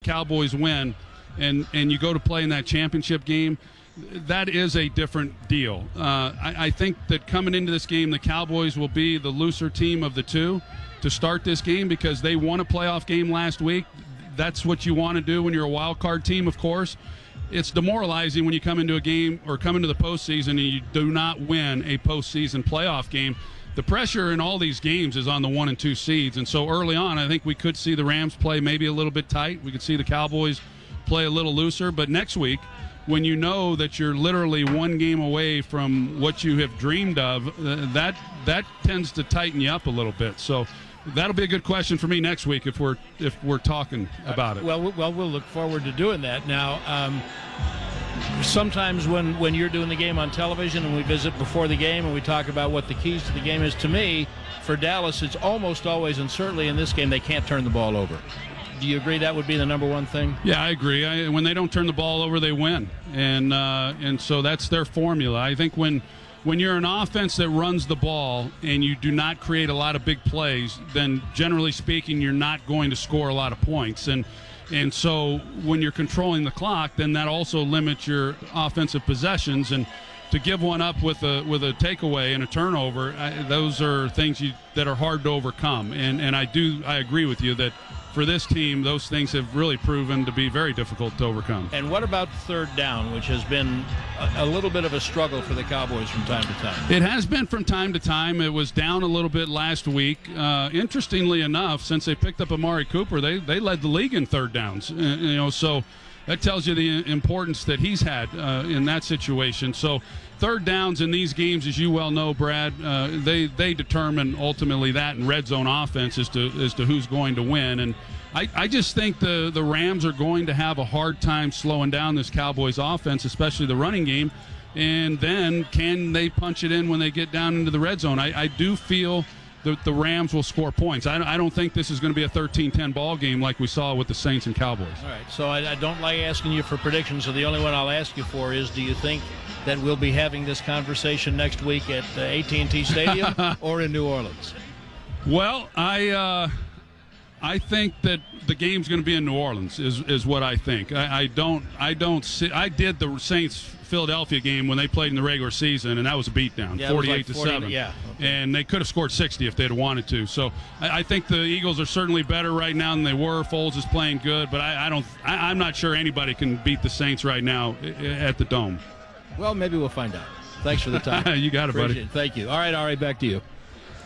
Cowboys win and you go to play in that championship game, that is a different deal. I think that coming into this game, the Cowboys will be the looser team of the two to start this game because they won a playoff game last week. That's what you want to do when you're a wild card team, of course. It's demoralizing when you come into a game or come into the postseason and you do not win a postseason playoff game. The pressure in all these games is on the 1 and 2 seeds, and so early on I think we could see the Rams play maybe a little bit tight. We could see the Cowboys play a little looser, but next week, when you know that you're literally one game away from what you have dreamed of, that tends to tighten you up a little bit. So that'll be a good question for me next week if we're talking about it. Well, we'll look forward to doing that. Now, sometimes when you're doing the game on television and we visit before the game and we talk about what the keys to the game is, to me, for Dallas, it's almost always, and certainly in this game, they can't turn the ball over. Do you agree that would be the number one thing? Yeah, I agree. When they don't turn the ball over, they win, and so that's their formula. I think when you're an offense that runs the ball and you do not create a lot of big plays, then generally speaking, you're not going to score a lot of points. And so when you're controlling the clock, then that also limits your offensive possessions. And to give one up with a takeaway and a turnover, those are things that are hard to overcome. And I agree with you that for this team, those things have really proven to be very difficult to overcome. And what about third down, which has been a little bit of a struggle for the Cowboys from time to time? It has been from time to time. It was down a little bit last week. Interestingly enough, since they picked up Amari Cooper, they led the league in third downs. So that tells you the importance that he's had in that situation. So third downs in these games, as you well know, Brad, they determine ultimately that in red zone offense as to who's going to win. And I just think the Rams are going to have a hard time slowing down this Cowboys offense, especially the running game. And then can they punch it in when they get down into the red zone? I do feel that the Rams will score points. I don't think this is going to be a 13-10 ball game like we saw with the Saints and Cowboys. All right, so I don't like asking you for predictions, so the only one I'll ask you for is, do you think that we'll be having this conversation next week at AT&T Stadium or in New Orleans? Well, I think that the game's going to be in New Orleans is what I think. I don't see. I did the Saints Philadelphia game when they played in the regular season, and that was a beatdown, 48-7. Yeah, okay. And they could have scored 60 if they'd wanted to. So I think the Eagles are certainly better right now than they were. Foles is playing good, but I'm not sure anybody can beat the Saints right now at the Dome. Well, maybe we'll find out. Thanks for the time. You got it, buddy. It. Thank you. All right, back to you.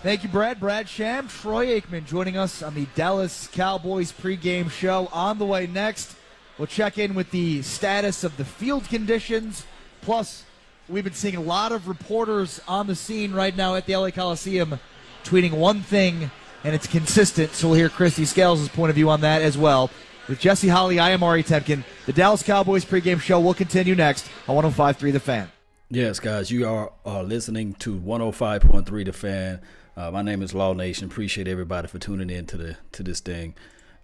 Thank you, Brad. Brad Sham, Troy Aikman joining us on the Dallas Cowboys pregame show. On the way next, we'll check in with the status of the field conditions. Plus, we've been seeing a lot of reporters on the scene right now at the LA Coliseum tweeting one thing, and it's consistent. So we'll hear Christy Scales' point of view on that as well. With Jesse Holley, I am Ari Temkin. The Dallas Cowboys pregame show will continue next on 105.3 The Fan. Yes, guys, you are listening to 105.3 The Fan. My name is Law Nation. Appreciate everybody for tuning in to this thing.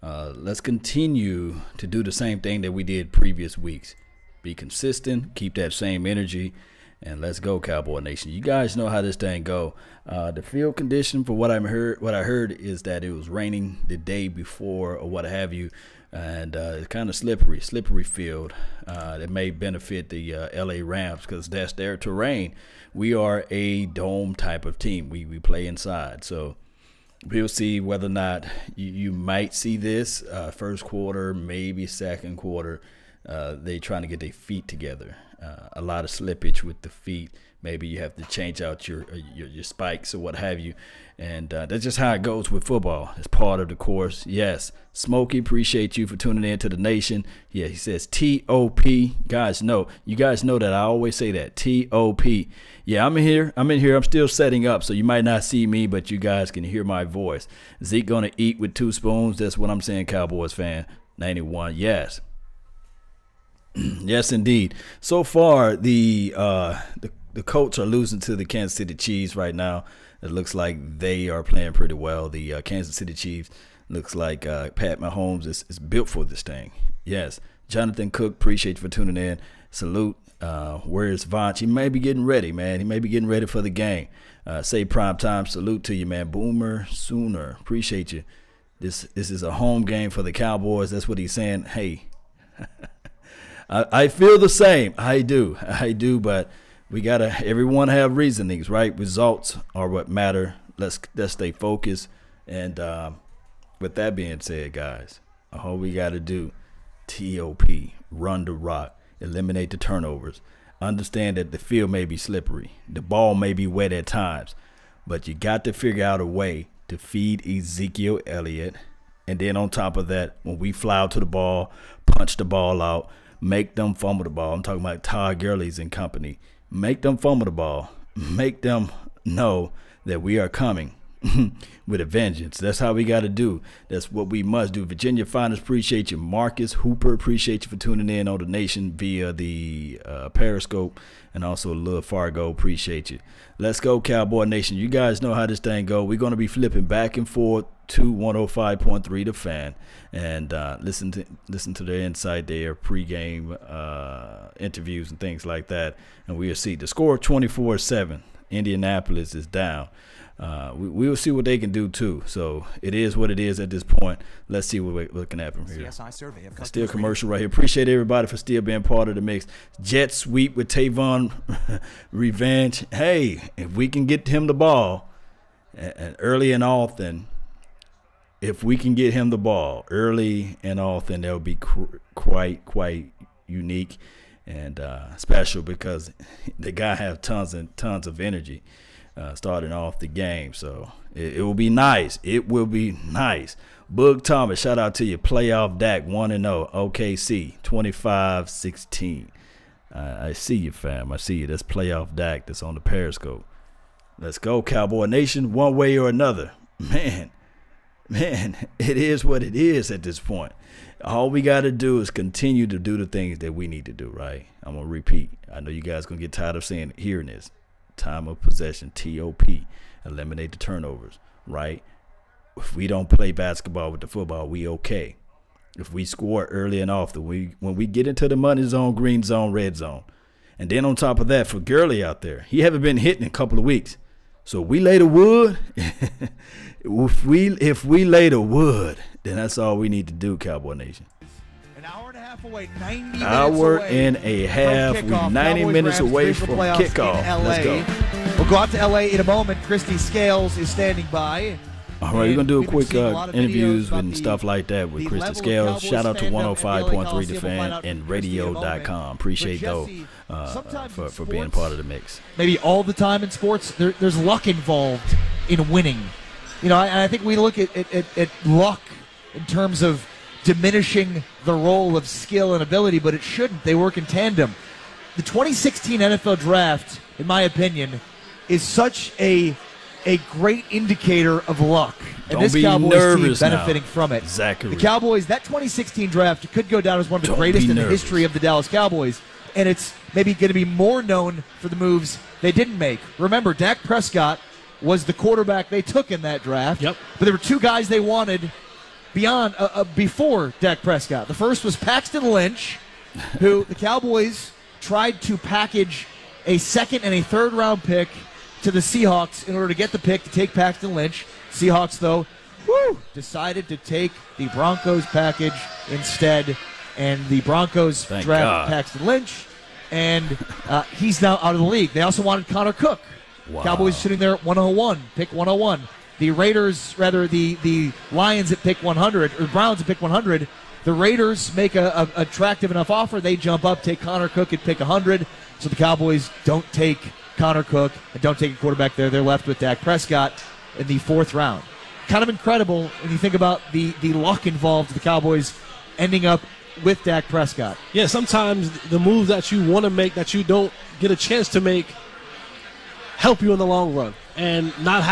Let's continue to do the same thing that we did previous weeks. Be consistent, keep that same energy, and let's go, Cowboy Nation. You guys know how this thing go. The field condition, for what I heard is that it was raining the day before or what have you, and it's kind of slippery field. That may benefit the LA Rams because that's their terrain. We are a dome type of team. We play inside, so we'll see whether or not you might see this first quarter, maybe second quarter. They trying to get their feet together. A lot of slippage with the feet. Maybe you have to change out your spikes or what have you. And that's just how it goes with football. It's part of the course. Yes, Smokey, appreciate you for tuning in to the nation. Yeah, he says T-O-P. You guys know that I always say that, T-O-P. Yeah, I'm in here. I'm still setting up, so you might not see me, but you guys can hear my voice. Zeke going to eat with 2 spoons. That's what I'm saying, Cowboys fan. 91, yes. Yes, indeed. So far, the Colts are losing to the Kansas City Chiefs right now. It looks like they are playing pretty well. The Kansas City Chiefs looks like Pat Mahomes is built for this thing. Yes. Jonathan Cook, appreciate you for tuning in. Salute. Where's Vonch? He may be getting ready, man. He may be getting ready for the game. Say prime time. Salute to you, man. Boomer Sooner. Appreciate you. This is a home game for the Cowboys. That's what he's saying. Hey, I feel the same. I do, but we got to everyone have reasonings, right? Results are what matter. Let's stay focused. And with that being said, guys, all we got to do, TOP, run the rock, eliminate the turnovers. Understand that the field may be slippery. The ball may be wet at times. But you got to figure out a way to feed Ezekiel Elliott. And then on top of that, when we fly out to the ball, punch the ball out, make them fumble the ball. I'm talking about Todd Gurley's and company. Make them fumble the ball. Make them know that we are coming with a vengeance. That's how we got to do. That's what we must do. Virginia Finest, appreciate you. Marcus Hooper, appreciate you for tuning in on the Nation via the Periscope, and also Lil Fargo, appreciate you. Let's go, Cowboy Nation. You guys know how this thing go. We're going to be flipping back and forth to 105.3 The Fan, and listen to their insight there, pregame interviews and things like that, and we'll see. The score 24-7. Indianapolis is down. We will see what they can do too. So it is what it is at this point. Let's see what can happen here. CSI survey of still commercial right here. Appreciate everybody for still being part of the mix. Jet sweep with Tavon revenge. Hey, if we can get him the ball and early and often, if we can get him the ball early and often, that'll be quite unique and special, because the guy has tons and tons of energy. Starting off the game, so it will be nice. It will be nice. Boog Thomas, shout out to you. Playoff Dak 1-0. OKC 25-16. I see you, fam. I see you. That's playoff Dak. That's on the Periscope. Let's go, Cowboy Nation. One way or another, man. It is what it is at this point. All we got to do is continue to do the things that we need to do. Right? I'm gonna repeat. I know you guys gonna get tired of hearing this. Time of possession, TOP, eliminate the turnovers, right? If we don't play basketball with the football, we okay. If we score early and often, when we get into the money zone, green zone, red zone, and then on top of that, for Gurley out there, he haven't been hitting in a couple of weeks. So we lay the wood. if we lay the wood, then that's all we need to do, Cowboy Nation. An hour and a half away, 90 minutes hour away and a half. We're 90 minutes away from kickoff. Let's go. We'll go out to LA in a moment. Christy Scales is standing by. All right, we're going to do a quick interviews and stuff like that with Christy Scales. Shout out to 105.3 The Fan and radio.com. Appreciate those for being part of the mix. Maybe all the time in sports, there's luck involved in winning. You know, I think we look at luck in terms of diminishing the role of skill and ability, but it shouldn't. They work in tandem. The 2016 NFL Draft, in my opinion, is such a great indicator of luck. And this Cowboys team benefiting from it. Zachary. The Cowboys, that 2016 draft could go down as one of the greatest in the history of the Dallas Cowboys. And it's maybe going to be more known for the moves they didn't make. Remember, Dak Prescott was the quarterback they took in that draft. Yep. But there were two guys they wanted before Dak Prescott. The first was Paxton Lynch, who the Cowboys tried to package a second and a third round pick to the Seahawks in order to get the pick to take Paxton Lynch. Seahawks, though, decided to take the Broncos package instead, and the Broncos drafted Paxton Lynch, and he's now out of the league. They also wanted Connor Cook. Wow. Cowboys sitting there at 101, pick 101. The the Lions at pick 100, or Browns at pick 100. The Raiders make a attractive enough offer. They jump up, take Connor Cook at pick 100. So the Cowboys don't take Connor Cook and don't take a quarterback there. They're left with Dak Prescott in the fourth round. Kind of incredible when you think about the luck involved, the Cowboys ending up with Dak Prescott. Yeah, sometimes the moves that you want to make that you don't get a chance to make help you in the long run. And not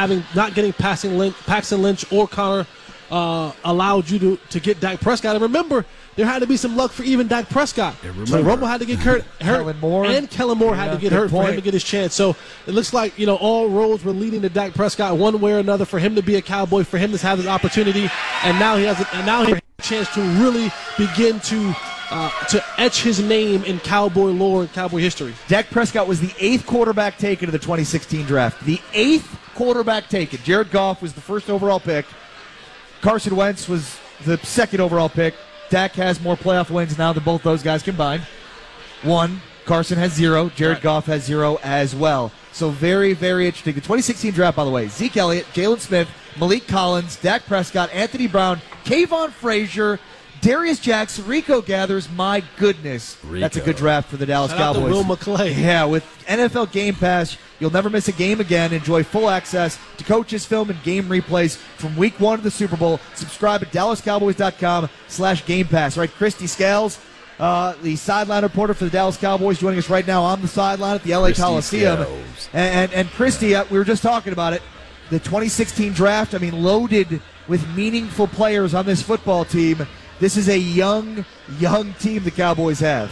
getting Paxton Lynch or Connor allowed you to get Dak Prescott. And remember, there had to be some luck for even Dak Prescott. So Romo had to get hurt Kellen Moore had to get hurt for him to get his chance. So it looks like, all roads were leading to Dak Prescott one way or another, for him to be a Cowboy, for him to have this opportunity, and now he has a chance to really begin to etch his name in Cowboy lore and Cowboy history. Dak Prescott was the 8th quarterback taken in the 2016 draft. The 8th quarterback taken. Jared Goff was the first overall pick. Carson Wentz was the second overall pick. Dak has more playoff wins now than both those guys combined. 1. Carson has 0. Jared Goff has 0 as well. So very, very interesting. The 2016 draft, by the way, Zeke Elliott, Jalen Smith, Malik Collins, Dak Prescott, Anthony Brown, Kayvon Frazier, Darius Jackson, Rico Gathers. My goodness, that's a good draft for the Dallas Cowboys. Will McClay. Yeah, with NFL Game Pass, you'll never miss a game again. Enjoy full access to coaches, film, and game replays from Week 1 of the Super Bowl. Subscribe at DallasCowboys.com/Game Pass. All right, Christy Scales, the sideline reporter for the Dallas Cowboys, joining us right now on the sideline at the LA Coliseum. And Christy, we were just talking about it. The 2016 draft, loaded with meaningful players on this football team. This is a young team the Cowboys have.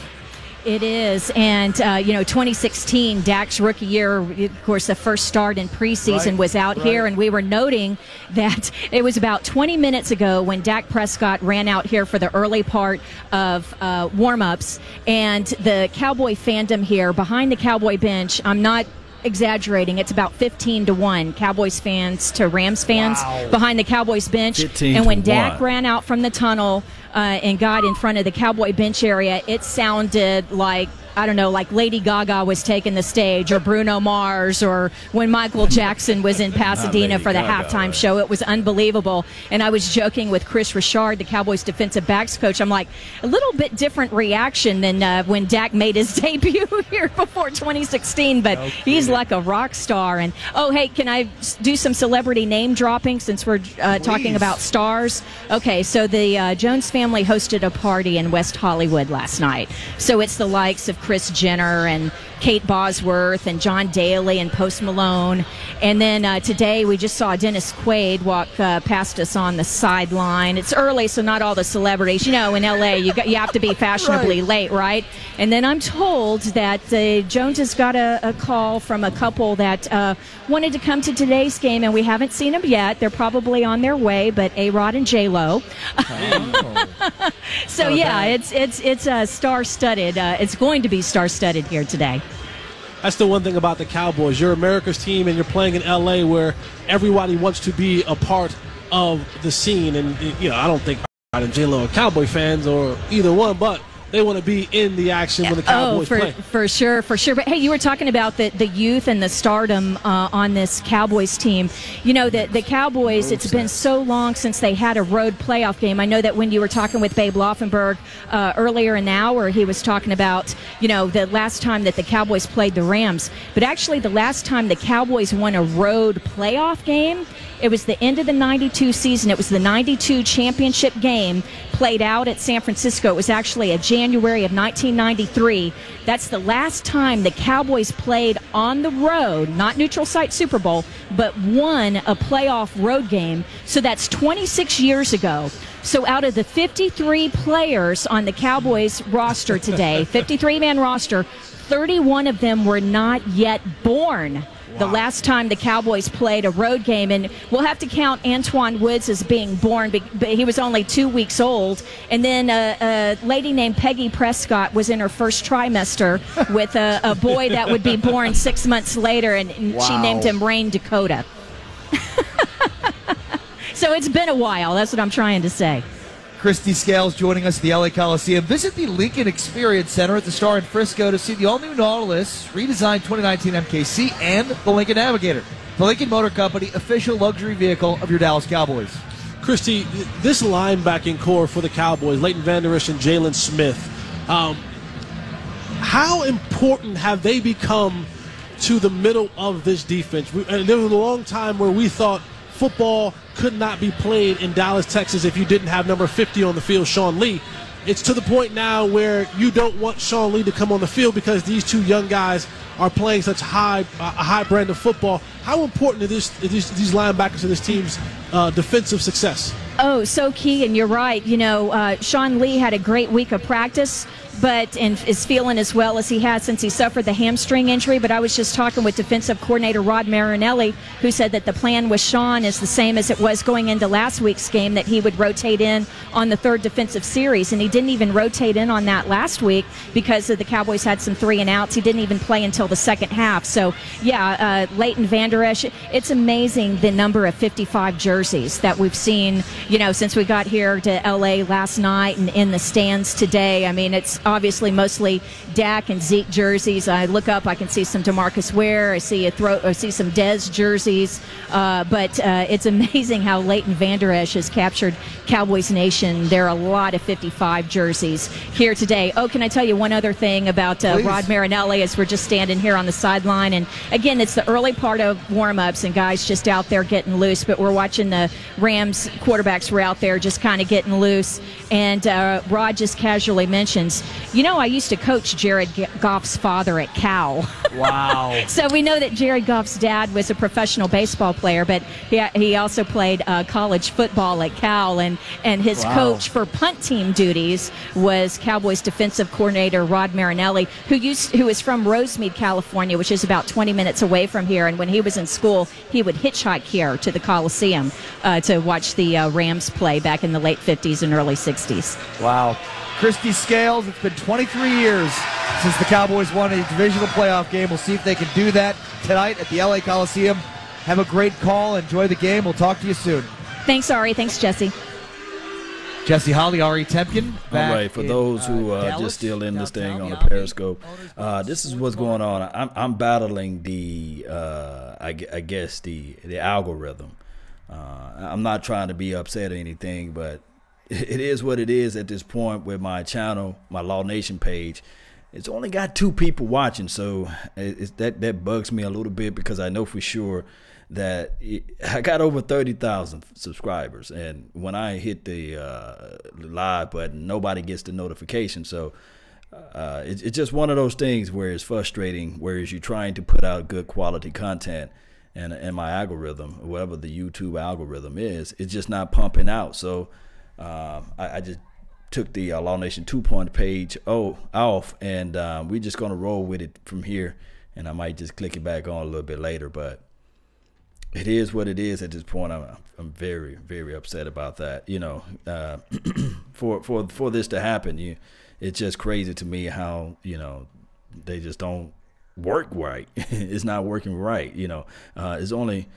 It is, and 2016, Dak's rookie year, of course, the first start in preseason was out here, and we were noting that it was about 20 minutes ago when Dak Prescott ran out here for the early part of warm-ups, and the Cowboy fandom here behind the Cowboy bench, I'm not exaggerating, it's about 15-1 Cowboys fans to Rams fans behind the Cowboys bench. And when Dak ran out from the tunnel and got in front of the Cowboy bench area, it sounded like, I don't know, like Lady Gaga was taking the stage, or Bruno Mars, or when Michael Jackson was in Pasadena for the halftime show. It was unbelievable. And I was joking with Chris Richard, the Cowboys defensive backs coach. I'm like, a little bit different reaction than when Dak made his debut here before 2016, but he's like a rock star. And, oh, hey, can I do some celebrity name dropping since we're talking about stars? Okay, so the Jones family hosted a party in West Hollywood last night. So it's the likes of Kris Jenner and Kate Bosworth and John Daly and Post Malone. And then today we just saw Dennis Quaid walk past us on the sideline. It's early, so not all the celebrities. In L.A., you have to be fashionably late, right? And then I'm told that Jones has got a call from a couple that wanted to come to today's game, and we haven't seen them yet. They're probably on their way, but A-Rod and J-Lo. So, it's star-studded. It's going to be star-studded here today. That's the one thing about the Cowboys. You're America's team, and you're playing in L.A. where everybody wants to be a part of the scene. And, I don't think A-Rod and J-Lo are Cowboy fans or either one, but they want to be in the action when the Cowboys play. For sure. But, hey, you were talking about the youth and the stardom on this Cowboys team. The Cowboys, it's been so long since they had a road playoff game. I know that when you were talking with Babe Laufenberg earlier in the hour, he was talking about, the last time that the Cowboys played the Rams. But actually, the last time the Cowboys won a road playoff game, it was the end of the 92 season. It was the 92 championship game played out at San Francisco. It was actually a January of 1993. That's the last time the Cowboys played on the road, not neutral site Super Bowl, but won a playoff road game. So that's 26 years ago. So out of the 53 players on the Cowboys roster today, 53-man roster, 31 of them were not yet born the last time the Cowboys played a road game. And we'll have to count Antoine Woods as being born, but he was only 2 weeks old. And then a lady named Peggy Prescott was in her first trimester with a boy that would be born 6 months later, and she named him Rain Dakota. So it's been a while. That's what I'm trying to say. Christy Scales joining us at the LA Coliseum. Visit the Lincoln Experience Center at the Star in Frisco to see the all-new Nautilus, redesigned 2019 MKC, and the Lincoln Navigator, the Lincoln Motor Company official luxury vehicle of your Dallas Cowboys. Christy, this linebacking core for the Cowboys, Leighton Vander Esch and Jalen Smith, how important have they become to the middle of this defense? There was a long time where we thought football could not be played in Dallas, Texas if you didn't have number 50 on the field, Sean Lee. It's to the point now where you don't want Sean Lee to come on the field because these two young guys are playing such a high brand of football. How important are these linebackers to this team's defensive success? Oh, so key, and you're right. Sean Lee had a great week of practice, and is feeling as well as he has since he suffered the hamstring injury. But I was just talking with defensive coordinator Rod Marinelli, who said that the plan with Sean is the same as it was going into last week's game, that he would rotate in on the third defensive series. And he didn't even rotate in on that last week because the Cowboys had some 3-and-outs. He didn't even play until the second half. So, Leighton Vander Der Esch, it's amazing the number of 55 jerseys that we've seen, since we got here to L.A. last night and in the stands today. I mean, it's obviously mostly Dak and Zeke jerseys. I look up, I can see some DeMarcus Ware. I see some Dez jerseys. But it's amazing how Leighton Vander Esch has captured Cowboys Nation. There are a lot of 55 jerseys here today. Oh, can I tell you one other thing about Rod Marinelli as we're just standing here on the sideline? And again, it's the early part of warm-ups and guys just out there getting loose, but we're watching the Rams quarterbacks were out there just kind of getting loose. And Rod just casually mentions, I used to coach Jared Goff's father at Cal. Wow. So we know that Jared Goff's dad was a professional baseball player, but he also played college football at Cal, and his coach for punt team duties was Cowboys defensive coordinator Rod Marinelli, who is from Rosemead, California, which is about 20 minutes away from here. And when he was in school, he would hitchhike here to the Coliseum to watch the Rams play back in the late 50s and early 60s. Wow. Christy Scales, it's been 23 years since the Cowboys won a divisional playoff game. We'll see if they can do that tonight at the LA Coliseum. Have a great call. Enjoy the game. We'll talk to you soon. Thanks, Ari. Thanks, Jesse. Jesse Holly, Ari Temkin. All right, for those who are just still in this thing on the Periscope, this is what's going on. I'm battling the, I guess, the algorithm. I'm not trying to be upset or anything, but it is what it is at this point with my channel, my Law Nation page. It's only got 2 people watching, so that bugs me a little bit because I know for sure that I got over 30,000 subscribers, and when I hit the live button, nobody gets the notification. So it's just one of those things where it's frustrating, whereas you're trying to put out good quality content, and my algorithm, whatever the YouTube algorithm is, it's just not pumping out. So I just took the Law Nation 2-point page off, and we're just going to roll with it from here, and I might just click it back on a little bit later. But it is what it is at this point. I'm very, very upset about that. For this to happen, it's just crazy to me how they just don't work right. It's not working right. It's only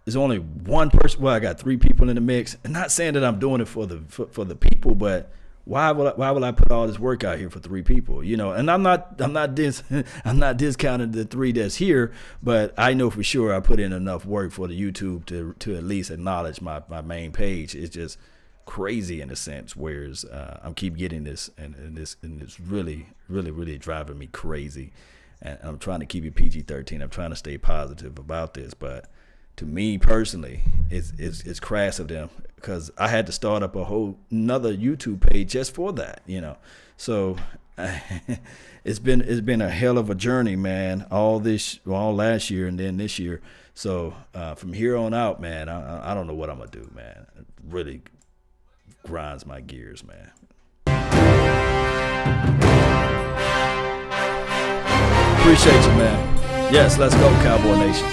one person. Well, I got 3 people in the mix. I'm not saying that I'm doing it for the people, but why will I put all this work out here for 3 people? And I'm not discounting the 3 that's here, but I know for sure I put in enough work for the YouTube to at least acknowledge my main page. It's just crazy in a sense, whereas I keep getting this, and it's really, really, really driving me crazy. And I'm trying to keep it PG-13. I'm trying to stay positive about this, but to me personally, it's crass of them, because I had to start up a whole another YouTube page just for that, So it's been a hell of a journey, man. All last year and then this year. So from here on out, man, I don't know what I'm gonna do, man. It really grinds my gears, man. Appreciate you, man. Yes, let's go, Cowboy Nation.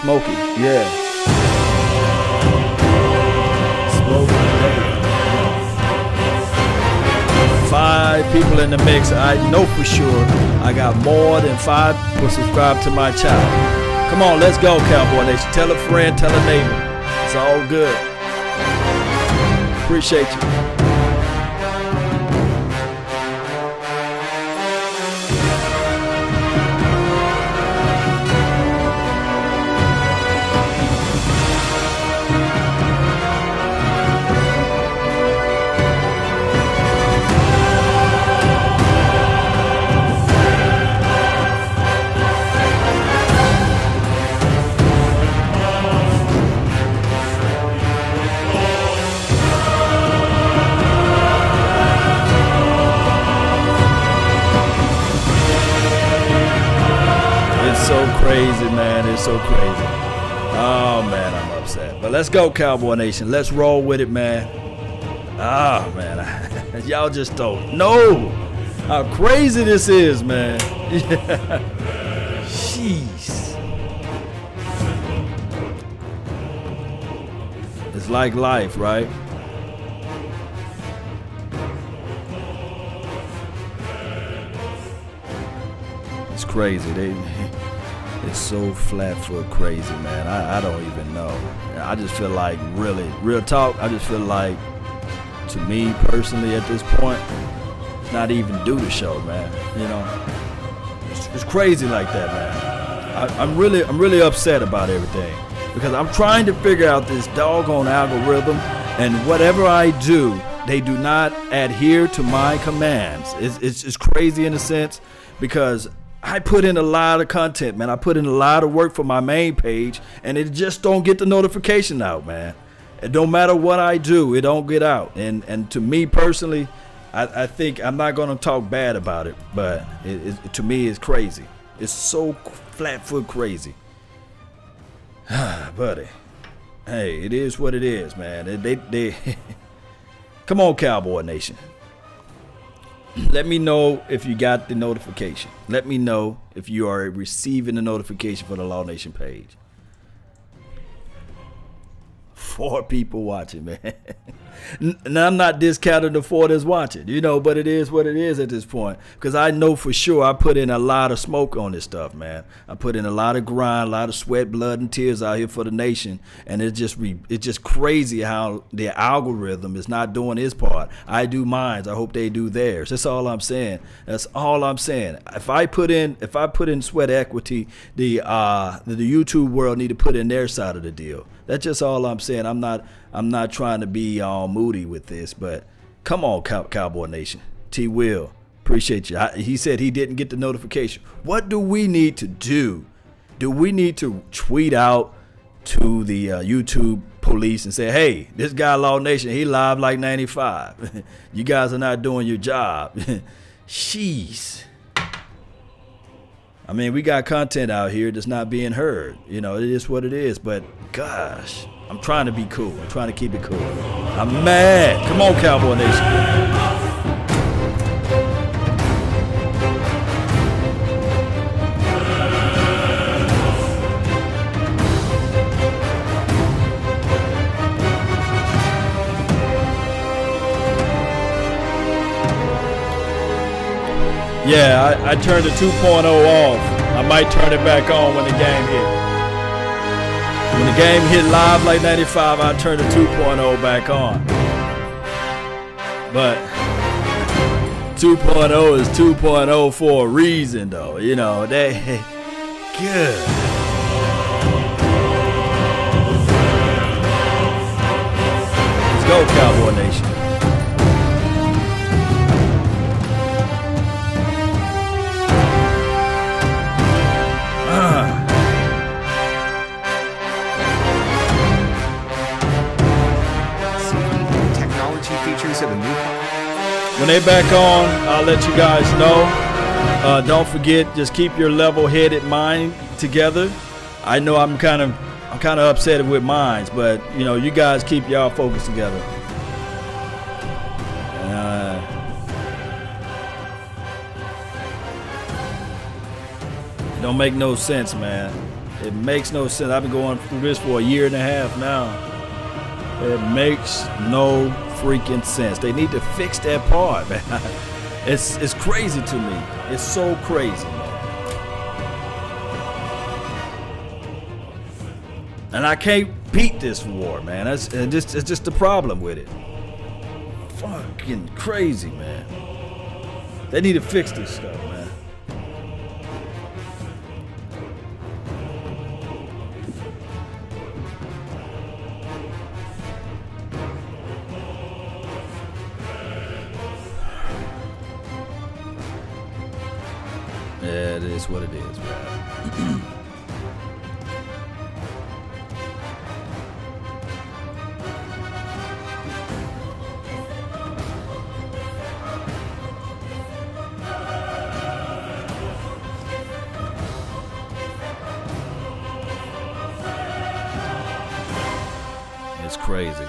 Smokey, yeah. Smokey. 5 people in the mix. I know for sure I got more than 5 who subscribe to my channel. Come on, let's go, Cowboy Nation. Tell a friend, tell a neighbor. It's all good. Appreciate you. Crazy, man. It's so crazy. Oh, man, I'm upset. But let's go, Cowboy Nation. Let's roll with it, man. Ah, man. Y'all just don't know how crazy this is, man. Jeez. It's like life, right? It's crazy. It's so flat foot crazy, man. I don't even know. I just feel like, really, real talk, I just feel like, to me personally at this point, it's not even due to show, man. You know, it's crazy like that, man. I'm really upset about everything because I'm trying to figure out this doggone algorithm, and whatever I do, they do not adhere to my commands. It's crazy in a sense because I put in a lot of content, man. I put in a lot of work for my main page, and it just don't get the notification out, man. It don't matter what I do, it don't get out. And to me personally, I think I'm not going to talk bad about it, but to me it's crazy. It's so flat foot crazy. Buddy, hey, it is what it is, man. They come on, Cowboy Nation. Let me know if you got the notification. Let me know if you are receiving the notification for the Law Nation page. 4 people watching, man. And I'm not discounting the 4 that's watching, you know, but it is what it is at this point. Because I know for sure I put in a lot of smoke on this stuff, man. I put in a lot of grind, a lot of sweat, blood, and tears out here for the nation. And it's just crazy how the algorithm is not doing its part. I do mine. I hope they do theirs. That's all I'm saying. That's all I'm saying. If I put in sweat equity, the YouTube world need to put in their side of the deal. That's just all I'm saying. I'm not trying to be all moody with this, but come on, Cowboy Nation. T. Will, appreciate you. He said he didn't get the notification. What do we need to do? Do we need to tweet out to the YouTube police and say, hey, this guy Law Nation, he live like 95. You guys are not doing your job. Jeez. I mean, we got content out here that's not being heard. You know, it is what it is. But, gosh, I'm trying to be cool. I'm trying to keep it cool. I'm mad. Come on, Cowboy Nation. Yeah, I turned the 2.0 off. I might turn it back on when the game hit. When the game hit live like 95, I turned the 2.0 back on. But 2.0 is 2.0 for a reason, though. You know, they good. Let's go, Cowboy Nation. When they back on, I'll let you guys know. Don't forget, just keep your level-headed mind together. I know I'm kind of upset with mines, but you know, you guys keep y'all focus together. Don't make no sense, man. It makes no sense. I've been going through this for a year and a half now. It makes no freaking sense. They need to fix that part, man. It's crazy to me. It's so crazy, man. And I can't beat this war, man. It's just the problem with it. Fucking crazy, man. They need to fix this stuff, man. Yeah, it is what it is, man. It's crazy.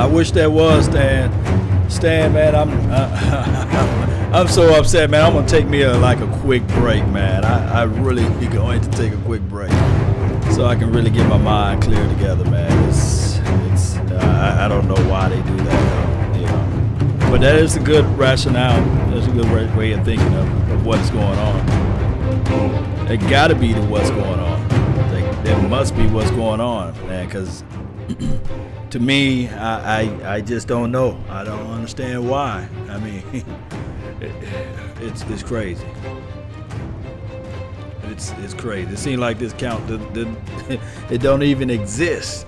I wish there was, Stan. Stan, man, I'm so upset, man. I'm gonna take me a quick break, man. I really be going to take a quick break so I can really get my mind clear together, man. I don't know why they do that, you know. But that is a good rationale. That's a good way of thinking of what's going on. It got to be what's going on. There must be what's going on, man, because to me, I just don't know. I don't understand why. I mean, it's crazy. It's crazy. It seems like this count, it don't even exist.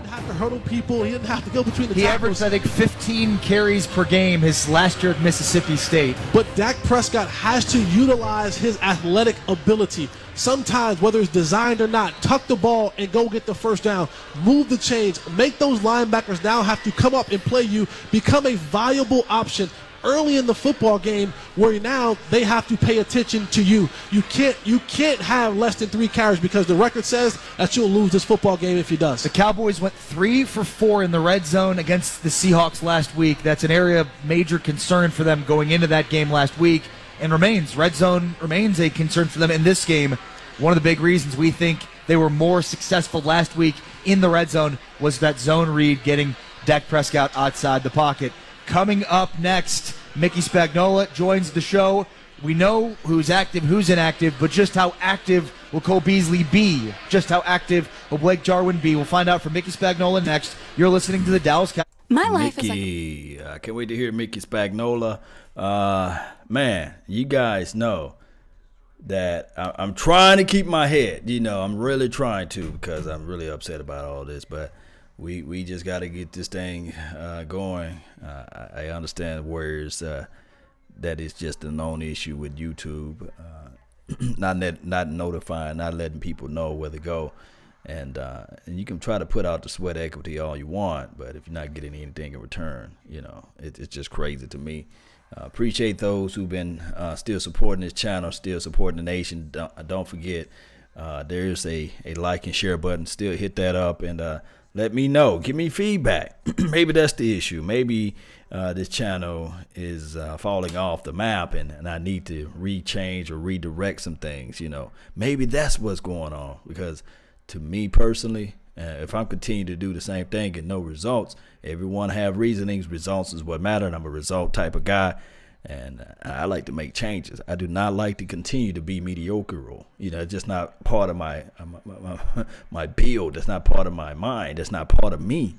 didn't have to hurdle people. He didn't have to go between the He tackles. averaged, I think, 15 carries per game his last year at Mississippi State. But Dak Prescott has to utilize his athletic ability. Sometimes, whether it's designed or not, tuck the ball and go get the first down. Move the chains. Make those linebackers now have to come up and play you. Become a viable option early in the football game, where now they have to pay attention to you. You can't have less than 3 carries, because the record says that you'll lose this football game if he does. The Cowboys went 3 for 4 in the red zone against the Seahawks last week. That's an area of major concern for them going into that game last week, and red zone remains a concern for them in this game. One of the big reasons we think they were more successful last week in the red zone was that zone read, getting Dak Prescott outside the pocket. Coming up next, Mickey Spagnola joins the show. We know who's active, who's inactive, but just how active will Cole Beasley be? Just how active will Blake Jarwin be? We'll find out from Mickey Spagnola next. You're listening to the Dallas Cowboys. My life Mickey, I can't wait to hear Mickey Spagnola. Man, you guys know that I'm trying to keep my head. I'm really trying to, because I'm really upset about all this, but we just got to get this thing going. I understand Warriors that is just a known issue with YouTube, not notifying, not letting people know where to go, and you can try to put out the sweat equity all you want, but if you're not getting anything in return, it's just crazy to me. Appreciate those who've been still supporting this channel, still supporting the nation. Don't forget, there's a like and share button. Still hit that up, and let me know. Give me feedback. Maybe that's the issue. Maybe this channel is falling off the map, and I need to rechange or redirect some things. Maybe that's what's going on. Because to me personally, if I'm continuing to do the same thing and no results, everyone have reasonings. Results is what matter, and I'm a result type of guy. And I like to make changes. I do not like to continue to be mediocre. It's just not part of my build. It's not part of my mind. It's not part of me.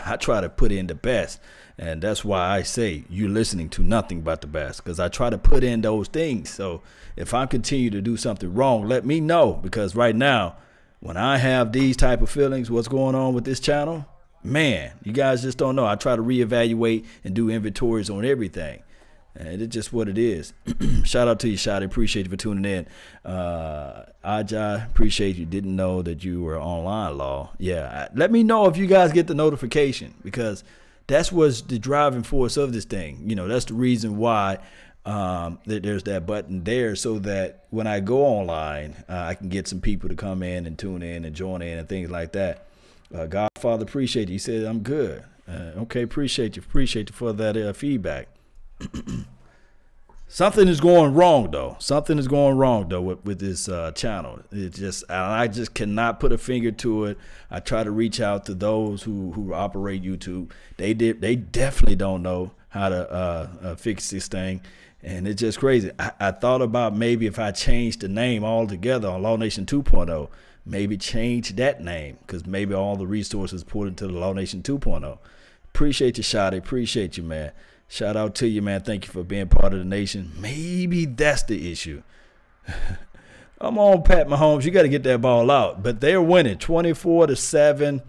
I try to put in the best. And that's why I say you're listening to nothing but the best, because I try to put in those things. So if I continue to do something wrong, let me know. Because right now, when I have these type of feelings, what's going on with this channel, man, you guys just don't know. I try to reevaluate and do inventories on everything. And it's just what it is. Shout out to you, Shotty. Appreciate you for tuning in. Ajay, appreciate you. Didn't know that you were online, Law. Yeah, let me know if you guys get the notification, because that's what's the driving force of this thing. That's the reason why there's that button there, so that when I go online, I can get some people to come in and tune in and join in and things like that. Godfather, appreciate you. He said, I'm good. Okay, appreciate you. Appreciate you for that feedback. Something is going wrong though. Something is going wrong though with this channel. I just cannot put a finger to it. I try to reach out to those who operate YouTube. They definitely don't know how to fix this thing, and it's just crazy. I thought about maybe if I changed the name altogether on Law Nation 2.0, maybe change that name, because maybe all the resources put into the Law Nation 2.0. Appreciate you, Shotty. Appreciate you, man. Shout out to you, man. Thank you for being part of the nation. Maybe that's the issue. I'm on Pat Mahomes. You got to get that ball out. But they're winning 24-7.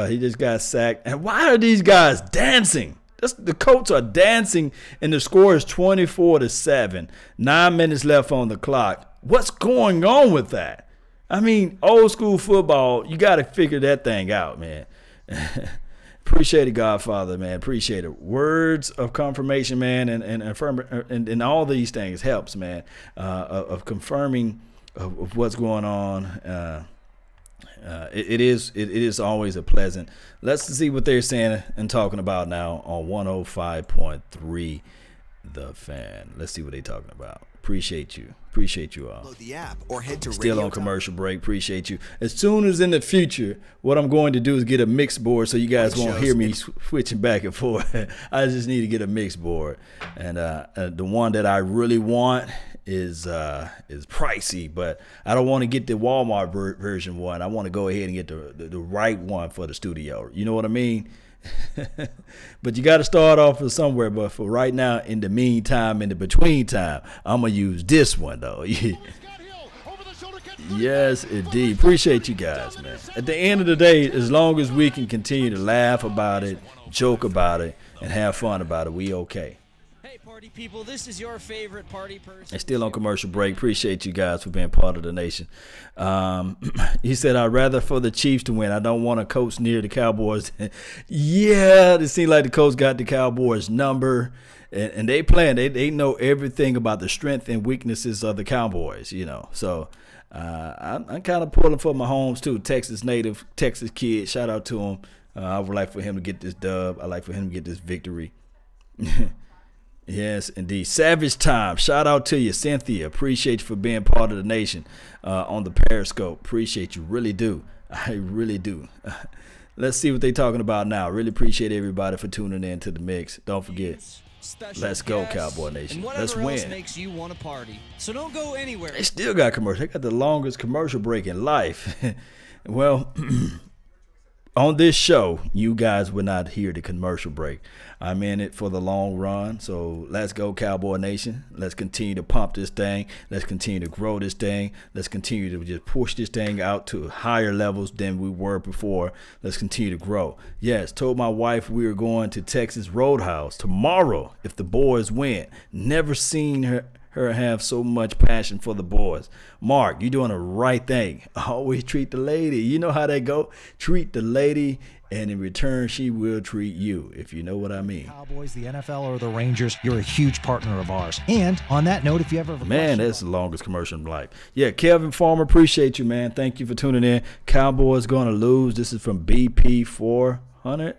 He just got sacked. And why are these guys dancing? The Colts are dancing, and the score is 24-7. 9 minutes left on the clock. What's going on with that? I mean, old school football, you got to figure that thing out, man. Appreciate it, Godfather, man. Appreciate it. Words of confirmation, man, and all these things helps, man, of confirming of what's going on. It is always a pleasant. Let's see what they're saying and talking about now on 105.3 The Fan. Let's see what they're talking about. Appreciate you. Appreciate you all. Download the app or head to Still on commercial break. Appreciate you. As soon as in the future, what I'm going to do is get a mixed board, so you guys won't hear me switching back and forth. I just need to get a mixed board, and the one that I really want is pricey, but I don't want to get the Walmart version one. I want to go ahead and get the right one for the studio. You know what I mean? But you got to start off with somewhere. But for right now, in the meantime, in the between time, I'm gonna use this one though. Yes, indeed. Appreciate you guys, man. At the end of the day, as long as we can continue to laugh about it, joke about it, and have fun about it, we okay. Hey, party people, this is your favorite party person. And still on commercial break. Appreciate you guys for being part of the nation. He said, I'd rather for the Chiefs to win. I don't want a coach near the Cowboys. Yeah, it seems like the coach got the Cowboys number. And they playing. They know everything about the strength and weaknesses of the Cowboys, you know. So I'm kind of pulling for Mahomes, too. Texas native, Texas kid. Shout out to him. I would like for him to get this dub. I'd like for him to get this victory. Yes, indeed. Savage time. Shout out to you, Cynthia. Appreciate you for being part of the nation on the Periscope. Appreciate you. Really do. I really do. Let's see what they're talking about now. Really appreciate everybody for tuning in to the mix. Don't forget. Let's go, Cowboy Nation. Let's win. Else makes you want to party. So don't go anywhere. They still got commercial. They got the longest commercial break in life. Well, on this show, you guys will not hear the commercial break. I'm in it for the long run. So let's go, Cowboy Nation. Let's continue to pump this thing. Let's continue to grow this thing. Let's continue to just push this thing out to higher levels than we were before. Let's continue to grow. Yes, told my wife we were going to Texas Roadhouse tomorrow if the boys win. Never seen her have so much passion for the boys. Mark, you're doing the right thing. Always treat the lady. You know how they go. Treat the lady, and in return, she will treat you, if you know what I mean. Cowboys, the NFL, or the Rangers, you're a huge partner of ours. And on that note, if you ever have a man, that's the longest commercial in life. Yeah, Kevin Farmer, appreciate you, man. Thank you for tuning in. Cowboys going to lose. This is from BP 400.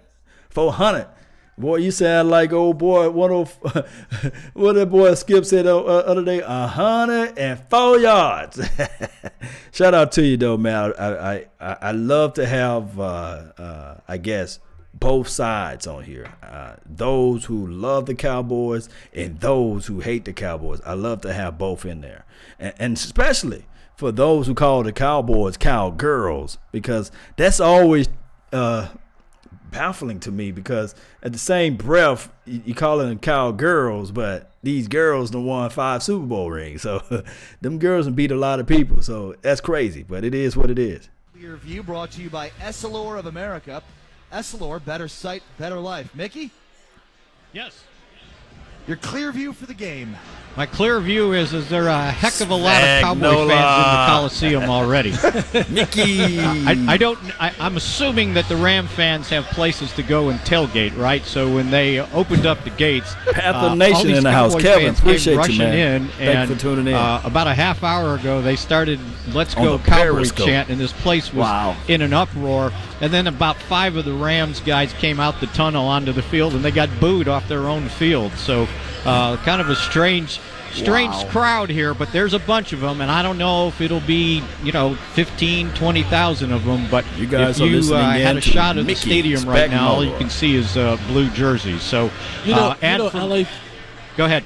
Boy, you sound like old boy. What that boy Skip said the other day? 104 yards. Shout out to you though, man. I love to have I guess both sides on here. Those who love the Cowboys and those who hate the Cowboys. I love to have both in there, and especially for those who call the Cowboys cowgirls, because that's always baffling to me, because at the same breath you calling them cowgirls, but these girls done won 5 Super Bowl rings, so them girls done beat a lot of people, so that's crazy, but it is what it is. Your view brought to you by Essilor of America. Essilor, better sight, better life. Mickey? Yes. Your clear view for the game. My clear view is there are a heck of a lot of Cowboy fans in the Coliseum already. Mickey! I'm assuming that the Ram fans have places to go and tailgate, right? So when they opened up the gates, Panther Nation in the house. Kevin, appreciate you, man. Thanks for tuning in. About a half hour ago, they started "Let's Go Cowboys" chant, and this place was in an uproar. And then about 5 of the Rams guys came out the tunnel onto the field, and they got booed off their own field. So kind of a strange crowd here, but there's a bunch of them, and I don't know if it'll be 15, 20,000 of them, but you guys if you had a shot of the stadium right now, all you can see is blue jerseys. So LA. Go ahead.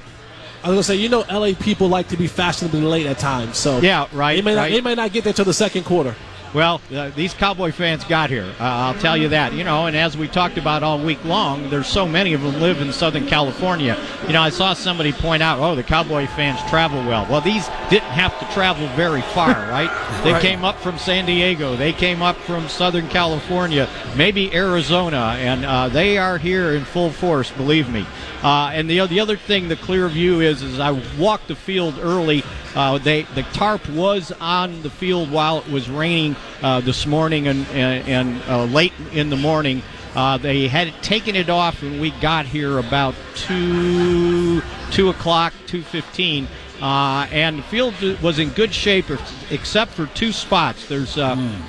I was going to say, LA people like to be fashionably late at times, so yeah, right. They may not get there till the second quarter. Well, these Cowboy fans got here. I'll tell you that. And as we talked about all week long, there's so many of them live in Southern California. I saw somebody point out, the Cowboy fans travel well. Well, these didn't have to travel very far, right? They came up from San Diego. They came up from Southern California, maybe Arizona, and they are here in full force, believe me. And the other thing, the clear view is I walked the field early. The tarp was on the field while it was raining this morning and late in the morning. They had taken it off when we got here about 2 o'clock, 2:15. And the field was in good shape except for 2 spots. There's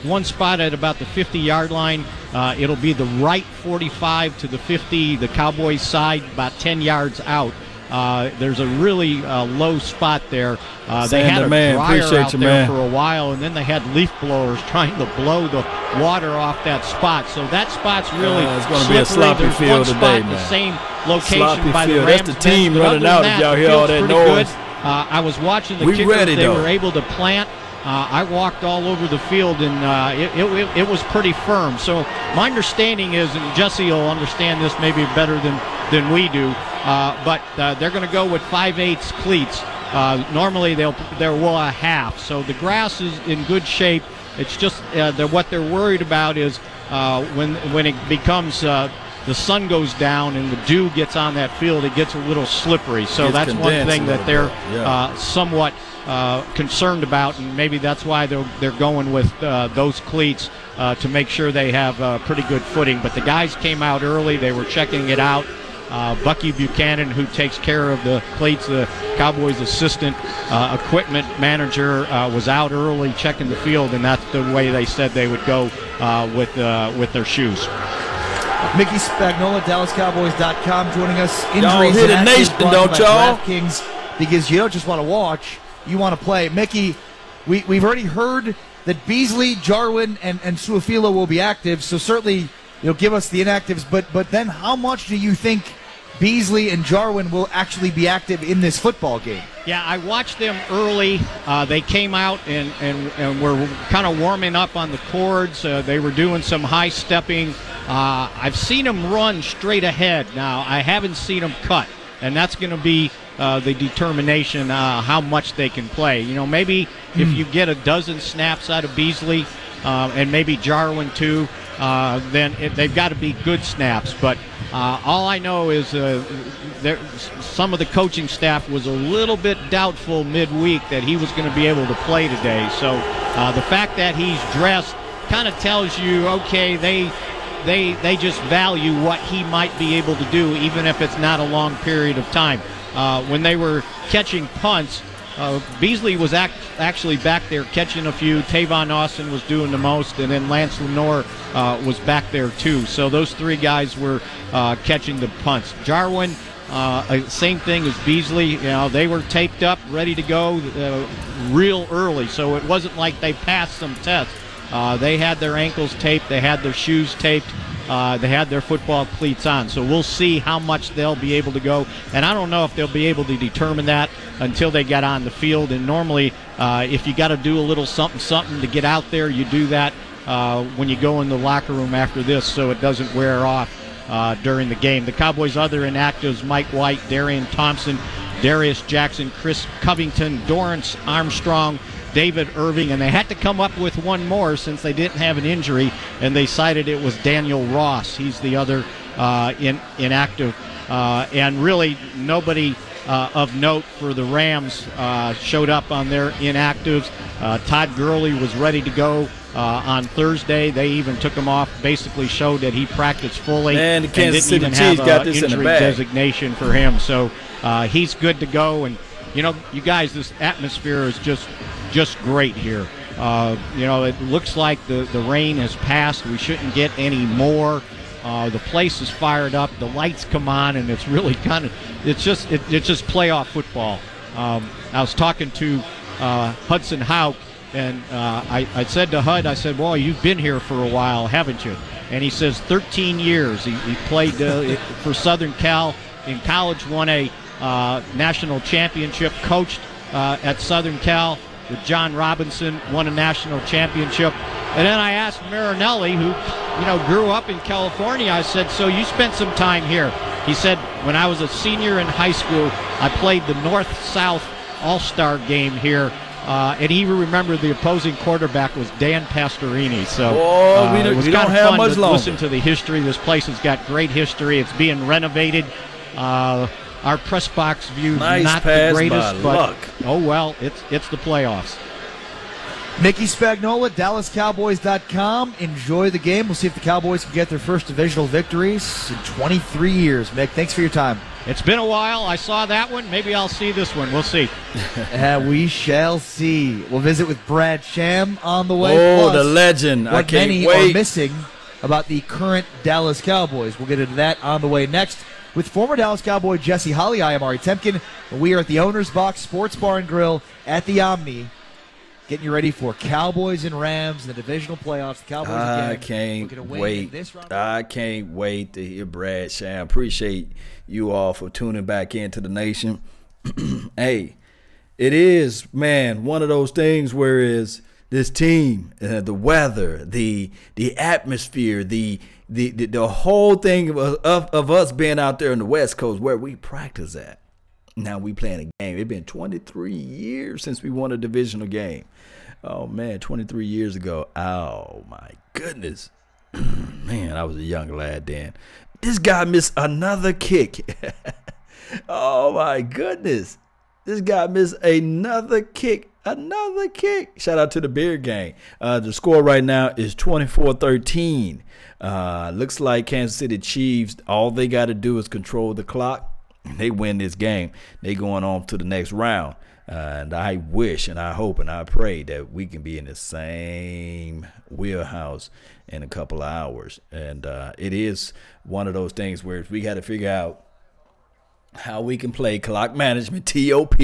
one spot at about the 50-yard line. It'll be the right 45 to the 50, the Cowboys side, about 10 yards out. There's a really low spot there. They had a dryer out there for a while, and then they had leaf blowers trying to blow the water off that spot. So that spot's really it's going to be a sloppy There's field one today, spot in the man. same location Sloppy by field. the Rams. That's the team bench, running out. If y'all hear all that noise. Good. I was watching the kickers. They were able to plant. I walked all over the field, and it was pretty firm. So my understanding is, and Jesse will understand this maybe better than we do, but they're going to go with 5/8 cleats. Normally they'll a half, so the grass is in good shape. It's just what they're worried about is when it becomes the sun goes down and the dew gets on that field, it gets a little slippery. So that's one thing that they're somewhat concerned about, and maybe that's why they're going with those cleats to make sure they have pretty good footing. But the guys came out early; they were checking it out. Bucky Buchanan, who takes care of the cleats, the Cowboys' assistant equipment manager, was out early checking the field, and that's the way they said they would go with their shoes. Mickey Spagnola, DallasCowboys.com, joining us. Y'all Injuries hear the and nation, actions don't brought y'all? by DraftKings, because you don't just want to watch, you want to play. Mickey, we've already heard that Beasley, Jarwin, and Suafilo will be active, so certainly give us the inactives, but then how much do you think Beasley and Jarwin will actually be active in this football game? Yeah, I watched them early. They came out and were kind of warming up on the cords. They were doing some high stepping. I've seen them run straight ahead. Now, I haven't seen them cut, and that's going to be the determination how much they can play. Maybe if you get a dozen snaps out of Beasley and maybe Jarwin too, then they've got to be good snaps. But all I know is some of the coaching staff was a little bit doubtful midweek that he was going to be able to play today. So the fact that he's dressed kind of tells you, okay, they just value what he might be able to do, even if it's not a long period of time. When they were catching punts, Beasley was actually back there catching a few. Tavon Austin was doing the most, and then Lance Lenore was back there too. So those three guys were catching the punts. Jarwin, same thing as Beasley. They were taped up, ready to go real early. So it wasn't like they passed some tests. They had their ankles taped. They had their shoes taped. They had their football cleats on. So we'll see how much they'll be able to go. And I don't know if they'll be able to determine that until they get on the field. And normally, if you got to do a little something to get out there, you do that when you go in the locker room after this so it doesn't wear off during the game. The Cowboys' other inactives, Mike White, Darian Thompson, Darius Jackson, Chris Covington, Dorrance Armstrong, David Irving, and they had to come up with one more since they didn't have an injury, and they cited it was Daniel Ross. He's the other inactive. And really nobody of note for the Rams showed up on their inactives. Todd Gurley was ready to go on Thursday. They even took him off, basically showed that he practiced fully. And the Kansas City Chiefs got this in the bag. Designation for him. So he's good to go. And, you guys, this atmosphere is just great here. It looks like the rain has passed. We shouldn't get any more. The place is fired up. The lights come on, and it's really it's just playoff football. I was talking to Hudson Houck, and I said to Hud, I said, well, you've been here for a while, haven't you? And he says 13 years. He played for Southern Cal. In college, won a national championship, coached at Southern Cal with John Robinson, won a national championship. And then I asked Marinelli, who grew up in California, I said, so you spent some time here. He said, when I was a senior in high school, I played the North-South All-Star game here. And he remembered the opposing quarterback was Dan Pastorini. So it was kind of fun to listen to the history. This place has got great history. It's being renovated. Our press box view not the greatest, but oh well, it's the playoffs. Mickey Spagnola, DallasCowboys.com. Enjoy the game. We'll see if the Cowboys can get their first divisional victories in 23 years. Mick, thanks for your time. It's been a while. I saw that one. Maybe I'll see this one. We'll see. We shall see. We'll visit with Brad Sham on the way. Oh, the legend. I can't wait. What many are missing about the current Dallas Cowboys. We'll get into that on the way next. With former Dallas Cowboy Jesse Holley, I am Ari Temkin. We are at the Owner's Box Sports Bar and Grill at the Omni, getting you ready for Cowboys and Rams in the divisional playoffs. The Cowboys I can't wait. I can't wait to hear Brad Sham. Appreciate you all for tuning back into the nation. Hey, it is, man, one of those things where is this team, the weather, the atmosphere, the whole thing of us being out there on the West Coast where we practice at. Now we playing a game. It's been 23 years since we won a divisional game. Oh, man, 23 years ago. Oh, my goodness. Man, I was a young lad then. This guy missed another kick. Oh, my goodness. This guy missed another kick. Another kick. Shout out to the beer gang. The score right now is 24-13. Looks like Kansas City Chiefs, all they got to do is control the clock. They win this game. They going on to the next round. And I wish and I hope and I pray that we can be in the same wheelhouse in a couple of hours. And it is one of those things where we got to figure out how we can play clock management, TOP,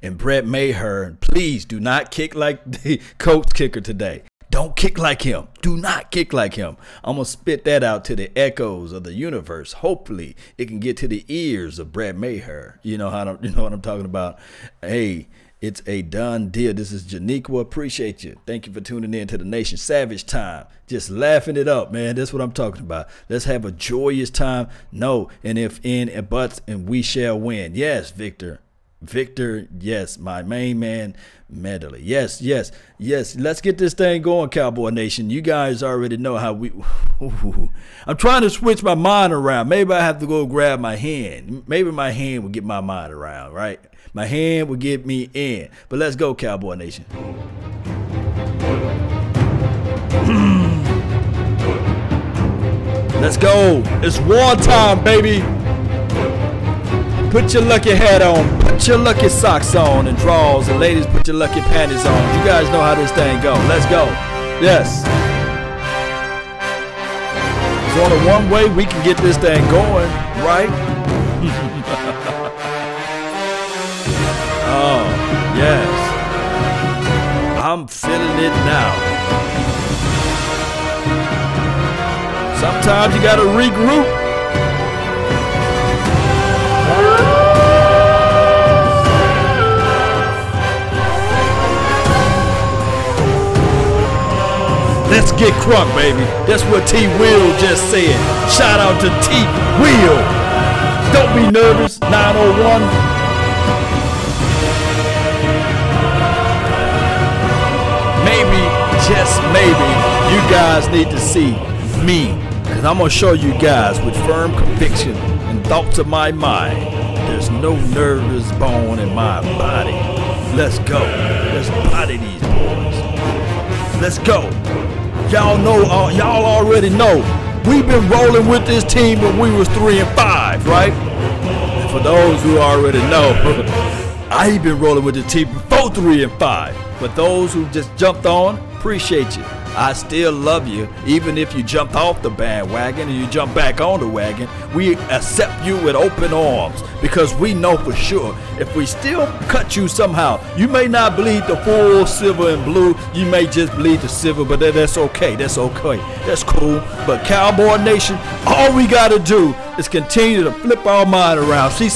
and Brett Maher. Please do not kick like the Colts kicker today. Don't kick like him. Do not kick like him. I'm going to spit that out to the echoes of the universe. Hopefully, it can get to the ears of Brett Maher. You know what I'm talking about? Hey, it's a done deal. This is Janiqua. Appreciate you. Thank you for tuning in to the Nation Savage Time. Just laughing it up, man. That's what I'm talking about. Let's have a joyous time. No, and if in and buts, and we shall win. Yes, Victor. Victor, yes, my main man, Medley. Yes. Let's get this thing going, Cowboy Nation. You guys already know how we. I'm trying to switch my mind around. Maybe I have to go grab my hand. Maybe my hand will get my mind around, right? My hand will get me in. But let's go, Cowboy Nation. Let's go. It's war time, baby. Put your lucky hat on, put your lucky socks on and drawers, and ladies, put your lucky panties on. You guys know how this thing go. Let's go. Yes. There's only one way we can get this thing going, right? Oh, yes. I'm feeling it now. Sometimes you got to regroup. Let's get crunk, baby. That's what T. Will just said. Shout out to T. Will. Don't be nervous, 901. Maybe, just maybe, you guys need to see me. Because I'm going to show you guys with firm conviction and thoughts of my mind. There's no nervous bone in my body. Let's go. Let's body these boys. Let's go. Y'all know, y'all already know, we've been rolling with this team when we was 3-5, right? And for those who already know, I've been rolling with the team before 3-5. But those who just jumped on, appreciate you. I still love you, even if you jumped off the bandwagon and you jump back on the wagon. We accept you with open arms because we know for sure if we still cut you somehow, you may not bleed the full silver and blue. You may just bleed the silver, but that's okay. That's okay. That's cool. But Cowboy Nation, all we got to do is continue to flip our mind around. See,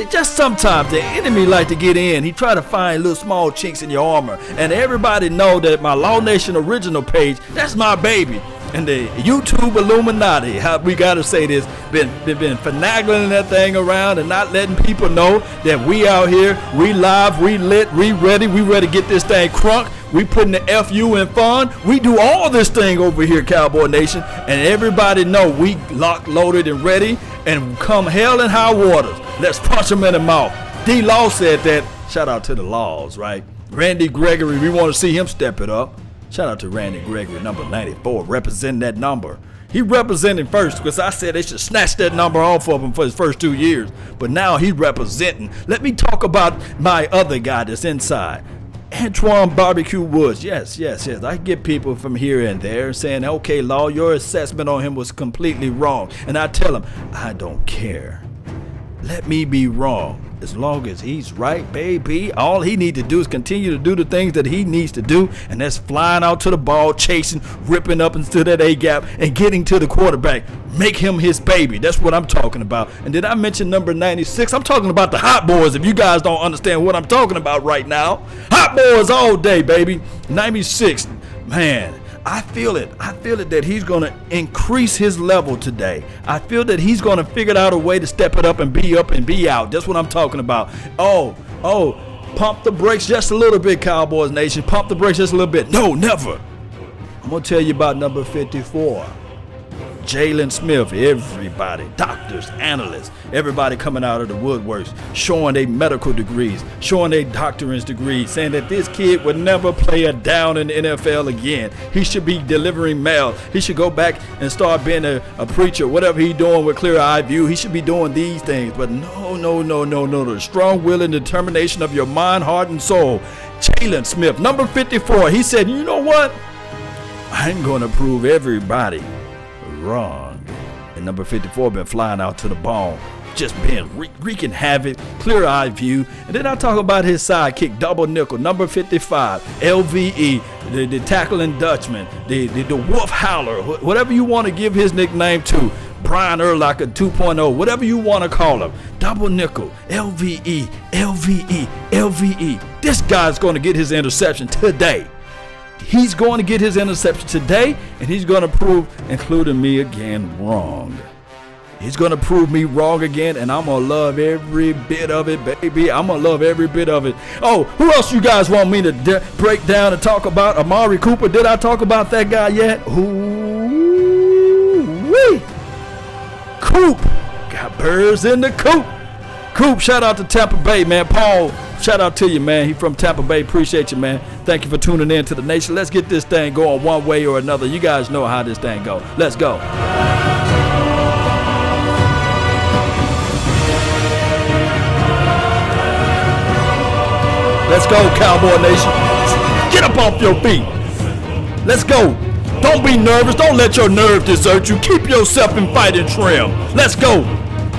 just sometimes the enemy like to get in. He try to find little small chinks in your armor. And everybody know that my Law Nation original page, that's my baby. And the YouTube Illuminati, how we got to say this, been finagling that thing around and not letting people know that we out here, we live, we lit, we ready to get this thing crunk. We putting the FU in fun. We do all this thing over here, Cowboy Nation. And everybody know we locked, loaded, and ready. And come hell and high waters, let's punch them in the mouth. D-Law said that. Shout out to the Laws, right? Randy Gregory, we want to see him step it up. Shout out to Randy Gregory, number 94, representing that number. He representing first because I said they should snatch that number off of him for his first 2 years. But now he representing. Let me talk about my other guy that's inside. Antoine Barbecue Woods. Yes. I get people from here and there saying, okay, Law, your assessment on him was completely wrong. And I tell him, I don't care. Let me be wrong. As long as he's right, baby, all he needs to do is continue to do the things that he needs to do, and that's flying out to the ball, chasing, ripping up into that A-gap, and getting to the quarterback. Make him his baby. That's what I'm talking about. And did I mention number 96? I'm talking about the Hot Boys, if you guys don't understand what I'm talking about right now. Hot Boys all day, baby. 96. Man, I feel it. I feel it that he's going to increase his level today. I feel that he's going to figure out a way to step it up and be out. That's what I'm talking about. Oh, pump the brakes just a little bit, Cowboys Nation. Pump the brakes just a little bit. No, never. I'm going to tell you about number 54. Jalen Smith, everybody, doctors, analysts, everybody coming out of the woodworks, showing their medical degrees, showing their doctorate degrees, saying that this kid would never play a down in the NFL again. He should be delivering mail. He should go back and start being a preacher, whatever he's doing with clear eye view. He should be doing these things. But no. The strong will and determination of your mind, heart, and soul. Jalen Smith, number 54, he said, you know what? I'm going to prove everybody wrong. And number 54 been flying out to the ball, just being wreaking havoc, clear eye view. And then I talk about his sidekick, double nickel, number 55, LVE, the tackling Dutchman, the wolf howler, whatever you want to give his nickname to, Brian Urlacher 2.0, whatever you want to call him, double nickel, LVE. This guy's going to get his interception today. He's going to get his interception today, and he's going to prove, including me again, wrong. He's going to prove me wrong again, and I'm going to love every bit of it, baby. I'm going to love every bit of it. Oh, who else you guys want me to break down and talk about? Amari Cooper. Did I talk about that guy yet? Ooh-wee. Coop. Got birds in the coop. Coop, shout out to Tampa Bay, man. Paul, shout out to you, man. He from Tampa Bay. Appreciate you, man. Thank you for tuning in to the nation. Let's get this thing going one way or another. You guys know how this thing goes. Let's go. Let's go, Cowboy Nation. Get up off your feet. Let's go. Don't be nervous. Don't let your nerves desert you. Keep yourself in fighting trim. Let's go.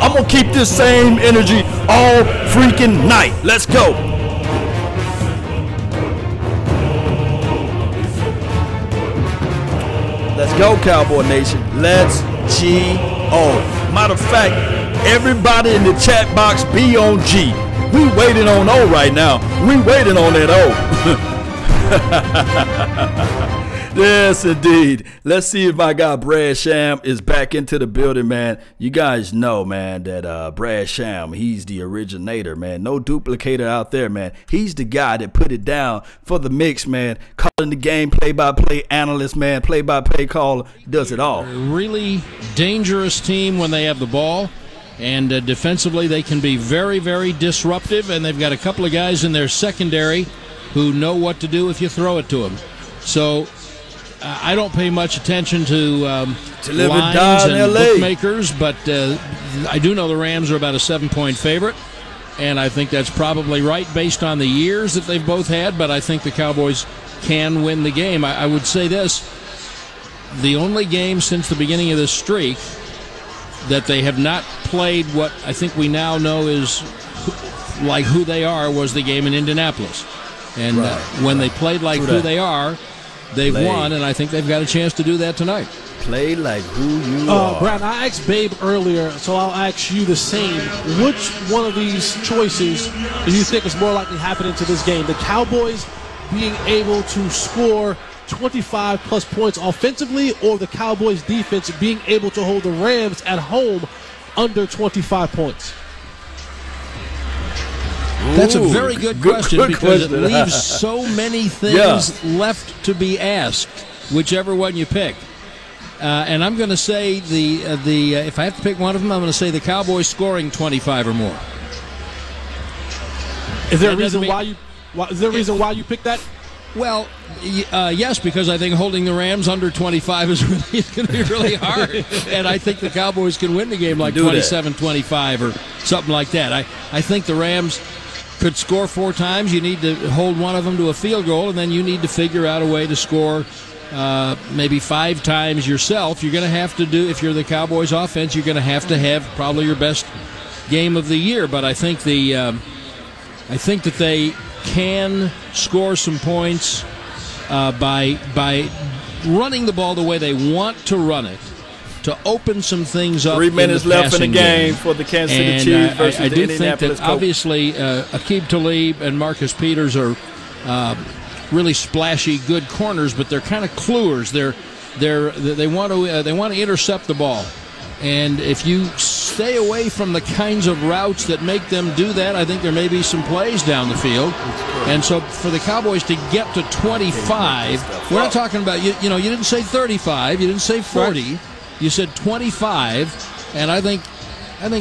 I'm going to keep this same energy all freaking night. Let's go. Let's go, Cowboy Nation. Let's G-O. Matter of fact, everybody in the chat box be on G. We waiting on O right now. We waiting on that O. Yes, indeed. Let's see if my guy Brad Sham is back into the building, man. You guys know, man, that Brad Sham, he's the originator, man. No duplicator out there, man. He's the guy that put it down for the mix, man. Calling the game, play-by-play analyst, man. Play-by-play caller. Does it all. A really dangerous team when they have the ball. And defensively, they can be very, very disruptive. And they've got a couple of guys in their secondary who know what to do if you throw it to them. So I don't pay much attention to lines and bookmakers, but I do know the Rams are about a 7-point favorite, and I think that's probably right based on the years that they've both had, but I think the Cowboys can win the game. I would say this, the only game since the beginning of this streak that they have not played what I think we now know is like who they are was the game in Indianapolis. And when they played like who they are, they've won, and I think they've got a chance to do that tonight. Play like who you are. Brad, I asked Babe earlier, so I'll ask you the same. Which one of these choices do you think is more likely happening to this game? The Cowboys being able to score 25-plus points offensively, or the Cowboys defense being able to hold the Rams at home under 25 points? That's a very good question because it leaves so many things left to be asked, whichever one you pick. And I'm going to say if I have to pick one of them, I'm going to say the Cowboys scoring 25 or more. Is there a reason why you picked that? Well, yes, because I think holding the Rams under 25 is going to be really hard. And I think the Cowboys can win the game like 27-25 or something like that. I think the Rams could score 4 times. You need to hold one of them to a field goal, and then you need to figure out a way to score maybe 5 times yourself. You're going to have to do, if you're the Cowboys offense, you're going to have probably your best game of the year. But I think I think that they can score some points by running the ball the way they want to run it, to open some things up. 3 minutes left in the game for the Kansas City Chiefs versus the Indianapolis Colts. Obviously, Aqib Talib and Marcus Peters are really splashy, good corners, but they're kind of cluers. They want to intercept the ball. And if you stay away from the kinds of routes that make them do that, I think there may be some plays down the field. And so for the Cowboys to get to 25, we're not talking about, you didn't say 35, you didn't say 40, you said 25, and I think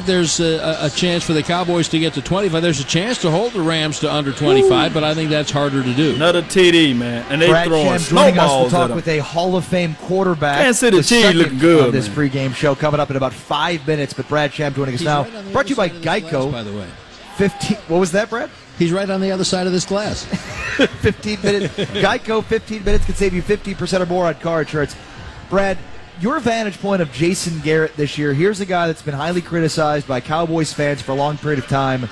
there's a chance for the Cowboys to get to 25. There's a chance to hold the Rams to under 25, but I think that's harder to do. Another TD, man. And they Brad throwing Sham joining us. We'll snowballs talk at with a Hall of Fame quarterback. Kansas City Chiefs looking good on this man. pregame show coming up in about 5 minutes. But Brad Sham joining us now. Right Brought to you by Geico, Geico. by the way. 15. What was that, Brad? He's right on the other side of this glass. 15 minutes. Geico, 15 minutes can save you 50% or more on car insurance. Brad, your vantage point of Jason Garrett this year, here's a guy that's been highly criticized by Cowboys fans for a long period of time.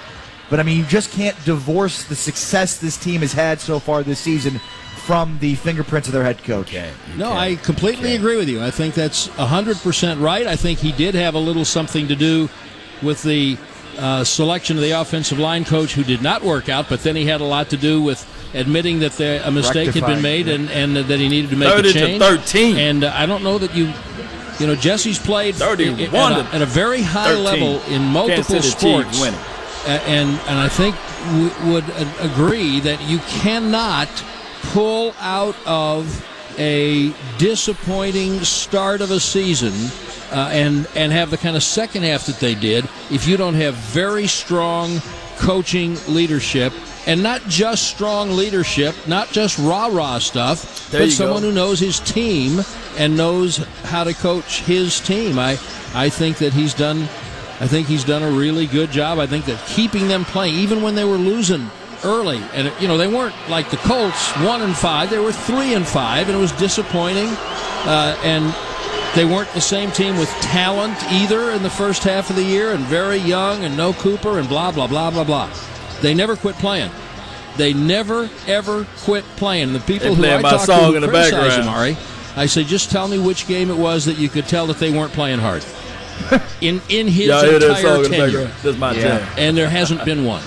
But, I mean, you just can't divorce the success this team has had so far this season from the fingerprints of their head coach. No, I completely agree with you. I think that's 100% right. I think he did have a little something to do with the selection of the offensive line coach, who did not work out, but then he had a lot to do with admitting that a mistake had been made and that he needed to make a change. 13. And I don't know that Jesse's played at a very high level in multiple sports. And I think we would agree that you cannot pull out of a disappointing start of a season and have the kind of second half that they did if you don't have very strong coaching leadership. And not just strong leadership, not just rah-rah stuff, but someone who knows his team and knows how to coach his team. I think that he's done a really good job. I think that keeping them playing, even when they were losing early, and they weren't like the Colts 1-5, they were 3-5, and it was disappointing. And they weren't the same team with talent either in the first half of the year, and very young, and no Cooper, and blah blah blah blah blah. They never quit playing. They never, ever quit playing. The people who I talk to who criticize him, Ari, I say, just tell me which game it was that you could tell that they weren't playing hard. In his entire tenure. That's my jam. And there hasn't been one.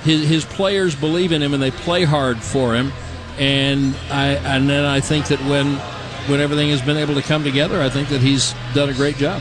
His players believe in him and they play hard for him. And then I think that when everything has been able to come together, I think that he's done a great job.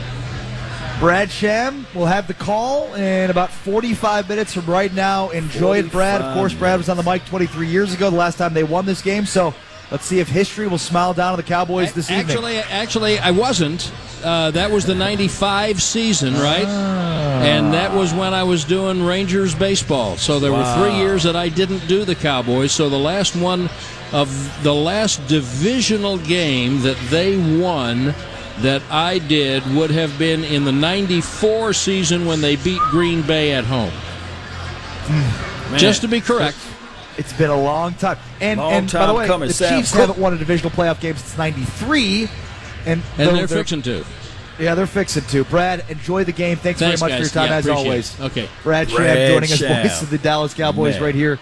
Brad Sham will have the call in about 45 minutes from right now. Enjoy it, Brad. Of course, Brad was on the mic 23 years ago, the last time they won this game. So let's see if history will smile down on the Cowboys this evening. Actually, I wasn't. That was the 95 season, right? And that was when I was doing Rangers baseball. So there were 3 years that I didn't do the Cowboys. So the last one of the last divisional game that they won that I did would have been in the 94 season when they beat Green Bay at home. Man. Just to be correct. It's been a long time. And by the way, the Chiefs haven't won a divisional playoff game since 93. And they're fixing to. Yeah, they're fixing to. Brad, enjoy the game. Thanks very much guys. for your time, as always. Okay. Brad Sham joining us, voice of the Dallas Cowboys, right here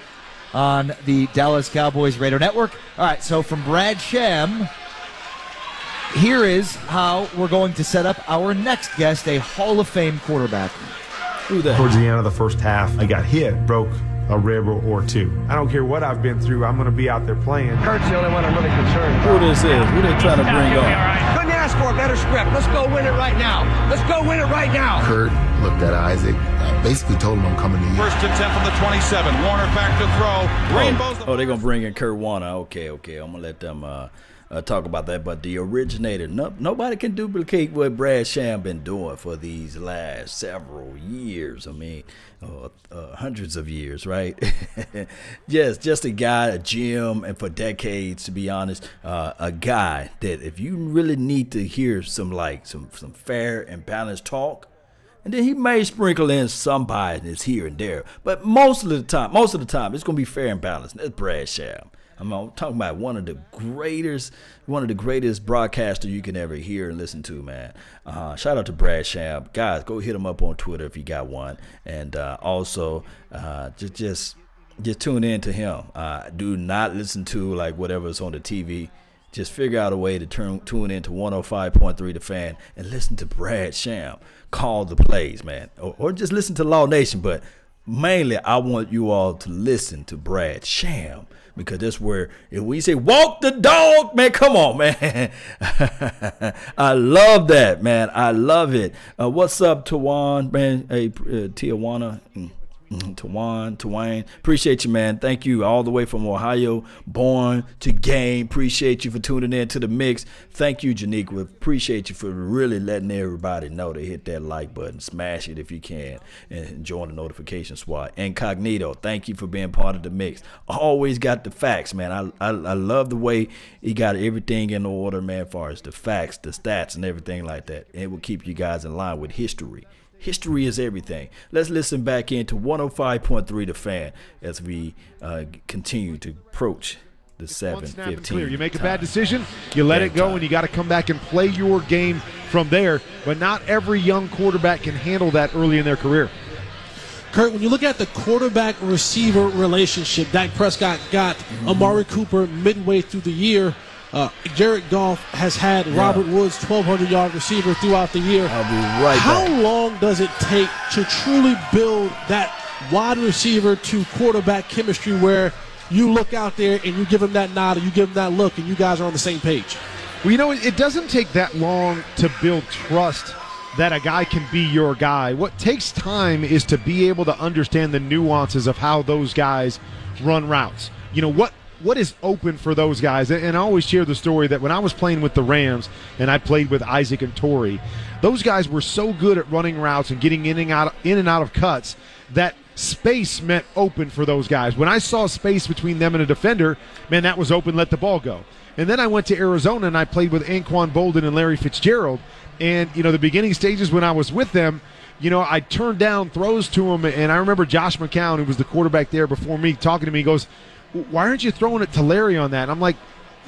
on the Dallas Cowboys Radio Network. All right, so from Brad Sham, here is how we're going to set up our next guest, a Hall of Fame quarterback. Towards the end of the first half, I got hit, broke a rib or two. I don't care what I've been through. I'm going to be out there playing. Kurt's the only one I'm really concerned about. Who this is? Who they trying to bring on? Couldn't ask for a better script. Let's go win it right now. Let's go win it right now. Kurt looked at Isaac, basically told him I'm coming to you. First and 10 from the 27. Warner back to throw. Rainbows. Oh, they're going to bring in Kurt Warner. Okay. I'm going to let them talk about that. But the originator, nobody can duplicate what Brad Sham been doing for these last several years. I mean, hundreds of years, right? just a guy, a gym, and for decades, to be honest, a guy that if you really need to hear some fair and balanced talk, and then he may sprinkle in some bias here and there, but most of the time, it's gonna be fair and balanced. That's Brad Sham. I'm talking about one of the greatest broadcasters you can ever hear and listen to, man. Shout out to Brad Sham. Guys, go hit him up on Twitter if you got one. And also, just tune in to him. Do not listen to like whatever's on the TV. Just figure out a way to tune into 105.3 The Fan and listen to Brad Sham call the plays, man. Or just listen to Law Nation, but mainly I want you all to listen to Brad Sham, because that's where, if we say walk the dog, man, come on, man. I love that, man. I love it. What's up, Tawan, man? Hey, Tijuana. Twain, appreciate you, man. Thank you all the way from Ohio, born to game. Appreciate you for tuning in to the mix. Thank you, Janiqua. Appreciate you for really letting everybody know to hit that like button, smash it if you can, and join the notification squad. Incognito, thank you for being part of the mix. Always got the facts, man. I love the way he got everything in order, man, as far as the facts, the stats, and everything like that. It will keep you guys in line with history. History is everything. Let's listen back into 105.3 The Fan as we continue to approach the 7:15. You make a bad decision, you let it go, and you got to come back and play your game from there. But not every young quarterback can handle that early in their career. Kurt, when you look at the quarterback-receiver relationship, Dak Prescott got Amari Cooper midway through the year. Jared Goff has had Robert Woods, 1,200-yard receiver throughout the year. I'll be right How back. long does it take to truly build that wide receiver to quarterback chemistry where you look out there and you give him that nod or you give him that look and you guys are on the same page? Well, you know, it doesn't take that long to build trust that a guy can be your guy. What takes time is to be able to understand the nuances of how those guys run routes. You know, what is open for those guys? And I always share the story that when I was playing with the Rams and I played with Isaac and Torrey, those guys were so good at running routes and getting in and out of cuts that space meant open for those guys. When I saw space between them and a defender, man, that was open, let the ball go. And then I went to Arizona and I played with Anquan Bolden and Larry Fitzgerald. And, you know, the beginning stages when I was with them, you know, I turned down throws to them. And I remember Josh McCown, who was the quarterback there before me, talking to me. He goes, "Why aren't you throwing it to Larry on that?" And I'm like,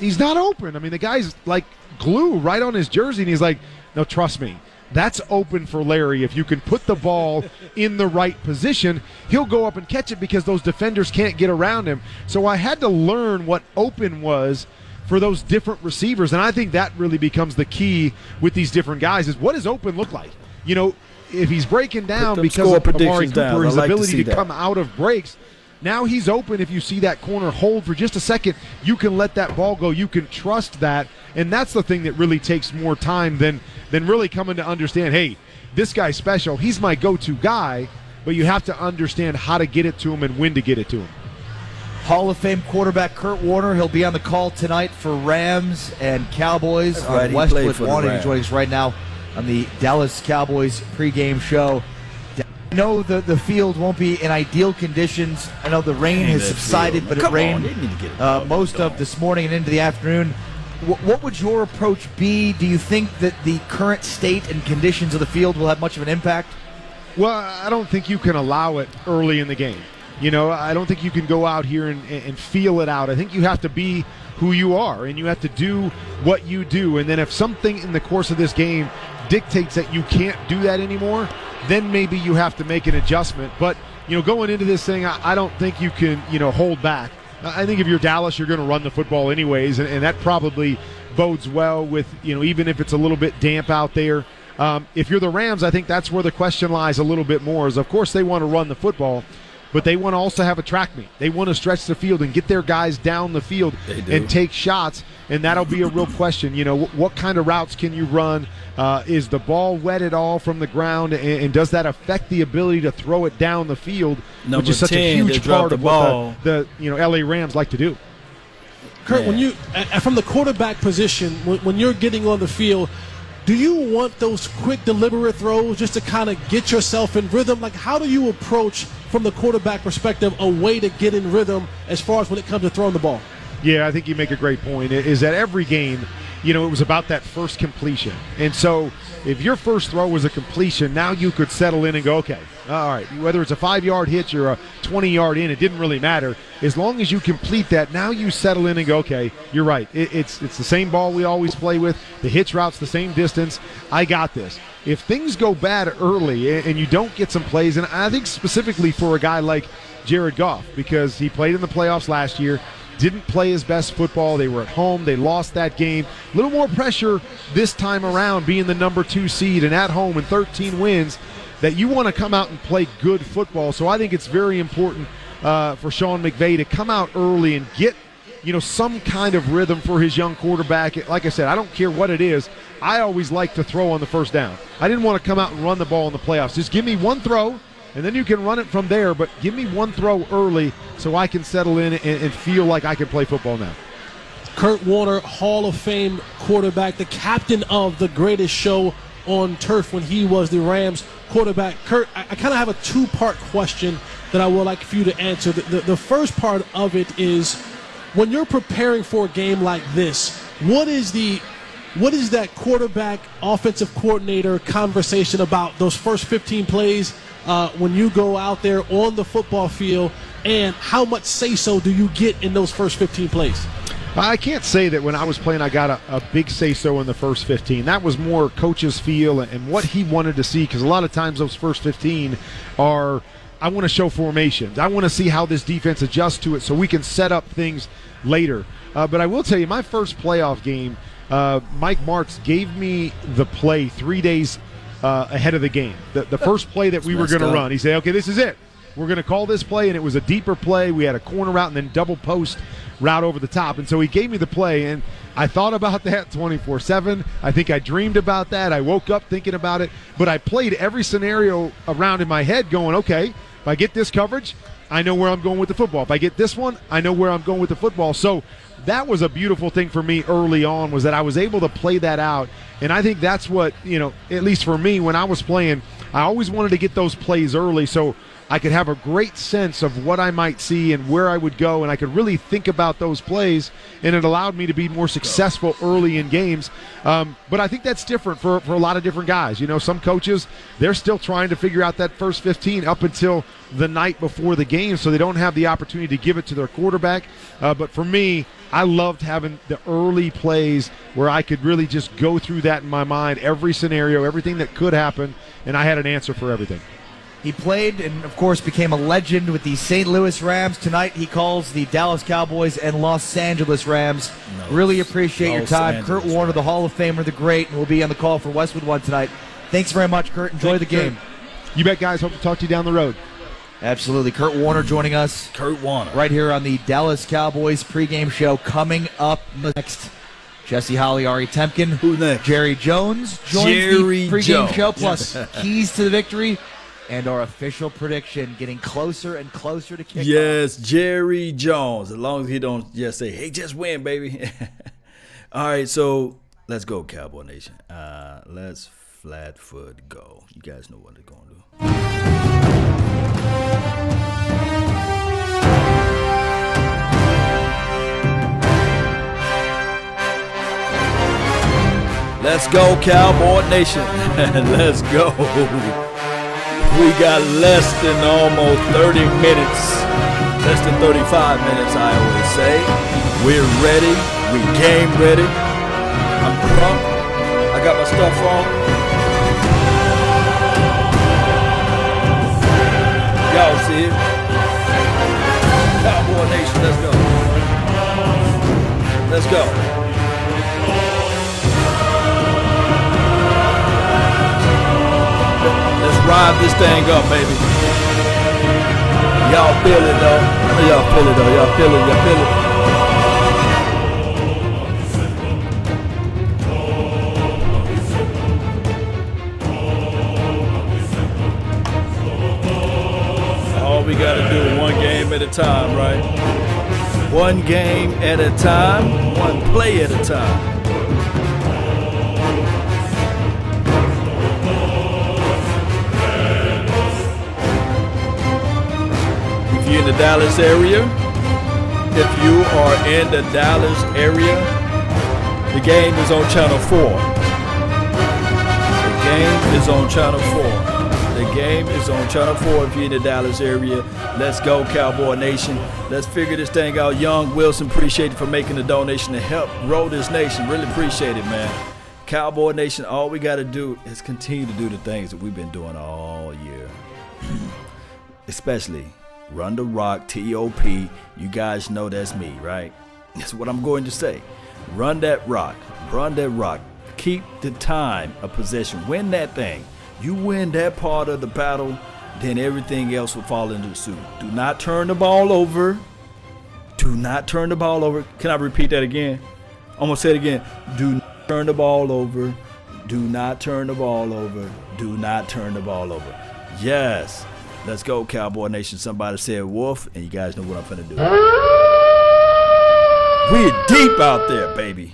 he's not open. I mean, the guy's like glue right on his jersey. And he's like, "No, trust me. That's open for Larry. If you can put the ball in the right position, he'll go up and catch it because those defenders can't get around him." So I had to learn what open was for those different receivers. And I think that really becomes the key with these different guys is what does open look like? You know, if he's breaking down because of Amari Cooper, his ability to come out of breaks, now he's open. If you see that corner hold for just a second, you can let that ball go. You can trust that. And that's the thing that really takes more time than really coming to understand, hey, this guy's special. He's my go-to guy, but you have to understand how to get it to him and when to get it to him. Hall of Fame quarterback Kurt Warner. He'll be on the call tonight for Rams and Cowboys on Westwood One. He's joining us right now on the Dallas Cowboys pregame show. I know the field won't be in ideal conditions. I know the rain has subsided, but it rained most of this morning and into the afternoon. What would your approach be? Do you think that the current state and conditions of the field will have much of an impact? Well, I don't think you can allow it early in the game. You know, I don't think you can go out here and feel it out. I think you have to be who you are, and you have to do what you do. And then if something in the course of this game dictates that you can't do that anymore, then maybe you have to make an adjustment. But, you know, going into this thing, I don't think you can, you know, hold back. I think if you're Dallas, you're going to run the football anyways, and that probably bodes well with, you know, even if it's a little bit damp out there. If you're the Rams, I think that's where the question lies a little bit more is, of course, they want to run the football, but they want to also have a track meet. They want to stretch the field and get their guys down the field and take shots, and that'll be a real question. You know, what kind of routes can you run? Is the ball wet at all from the ground, and does that affect the ability to throw it down the field, which is such a huge part of what the LA Rams like to do? Kurt, when you from the quarterback position, when you're getting on the field, do you want those quick, deliberate throws just to kind of get yourself in rhythm? Like, how do you approach, from the quarterback perspective, a way to get in rhythm as far as when it comes to throwing the ball? Yeah, I think you make a great point. Is that every game, you know, it was about that first completion. And so if your first throw was a completion, now you could settle in and go, okay, all right, whether it's a 5-yard hitch or a 20-yard in, it didn't really matter. As long as you complete that, now you settle in and go, okay, you're right. It's the same ball we always play with. The hitch route's the same distance. I got this. If things go bad early and you don't get some plays, and I think specifically for a guy like Jared Goff, because he played in the playoffs last year, didn't play his best football. They were at home. They lost that game. A little more pressure this time around, being the number 2 seed and at home and 13 wins. that you want to come out and play good football. So I think it's very important for Sean McVay to come out early and get some kind of rhythm for his young quarterback. Like I said, I don't care what it is. I always like to throw on the first down. I didn't want to come out and run the ball in the playoffs. Just give me one throw, and then you can run it from there, but give me one throw early so I can settle in and feel like I can play football now. Kurt Warner, Hall of Fame quarterback, the captain of the greatest show on turf when he was the Rams quarterback. Kurt, I kind of have a two-part question that I would like for you to answer. The first part of it is, when you're preparing for a game like this, what is that quarterback, offensive coordinator conversation about those first 15 plays when you go out there on the football field, and how much say-so do you get in those first 15 plays? I can't say that when I was playing I got a big say-so in the first 15. That was more coach's feel and what he wanted to see, because a lot of times those first 15 are, I want to show formations. I want to see how this defense adjusts to it so we can set up things later. But I will tell you, my first playoff game, Mike Martz gave me the play 3 days ahead of the game. The first play that we were going to run. He said, okay, this is it. We're going to call this play, and it was a deeper play. We had a corner route and then double post route over the top. And so he gave me the play, and I thought about that 24/7. I think I dreamed about that. I woke up thinking about it. But I played every scenario around in my head going, okay, if I get this coverage, I know where I'm going with the football. If I get this one, I know where I'm going with the football. So that was a beautiful thing for me early on, was that I was able to play that out. And I think that's what, at least for me, when I was playing, I always wanted to get those plays early so I could have a great sense of what I might see and where I would go, and I could really think about those plays, and it allowed me to be more successful early in games. But I think that's different for a lot of different guys. Some coaches, they're still trying to figure out that first 15 up until the night before the game, so they don't have the opportunity to give it to their quarterback. But for me, I loved having the early plays where I could really just go through that in my mind, every scenario, everything that could happen, and I had an answer for everything. He played and, of course, became a legend with the St. Louis Rams. Tonight he calls the Dallas Cowboys and Los Angeles Rams. Really appreciate your time. Kurt Warner, the Hall of Famer, the great, and will be on the call for Westwood One tonight. Thanks very much, Kurt. Enjoy the game. You bet, guys. Hope to talk to you down the road. Absolutely. Kurt Warner joining us. Kurt Warner. Right here on the Dallas Cowboys pregame show. Coming up next, Jesse Holly, Ari Temkin. Who's next? Jerry Jones joins the pregame show, plus keys to the victory. And our official prediction getting closer and closer to kickoff. Yes, Jerry Jones. As long as he don't just say, hey, just win, baby. All right, so let's go, Cowboy Nation. Let's flat foot go. You guys know what they're going to do. Let's go, Cowboy Nation. Let's go. We got less than almost 30 minutes, less than 35 minutes, I always say. We're ready. We game ready. I'm drunk. I got my stuff on. Y'all see it? Cowboy Nation, let's go. Let's go. Ride this thing up, baby. Y'all feel it, though. I know y'all feel it, though. Y'all feel it. Y'all feel it. All we got to do, one game at a time, right? One game at a time, one play at a time. If you're in the Dallas area, the game is on Channel 4. The game is on Channel 4. The game is on Channel 4 if you're in the Dallas area. Let's go, Cowboy Nation. Let's figure this thing out. Young Wilson, appreciate it for making the donation to help grow this nation. Really appreciate it, man. Cowboy Nation, all we got to do is continue to do the things that we've been doing all year. Especially Run the Rock, T.O.P. You guys know that's me, right? That's what I'm going to say. Run that rock. Run that rock. Keep the time of possession. Win that thing. You win that part of the battle, then everything else will fall into suit. Do not turn the ball over. Do not turn the ball over. Can I repeat that again? I'm going to say it again. Do not turn the ball over. Do not turn the ball over. Do not turn the ball over. Yes. Let's go, Cowboy Nation. Somebody said wolf, and you guys know what I'm finna do. We're deep out there, baby.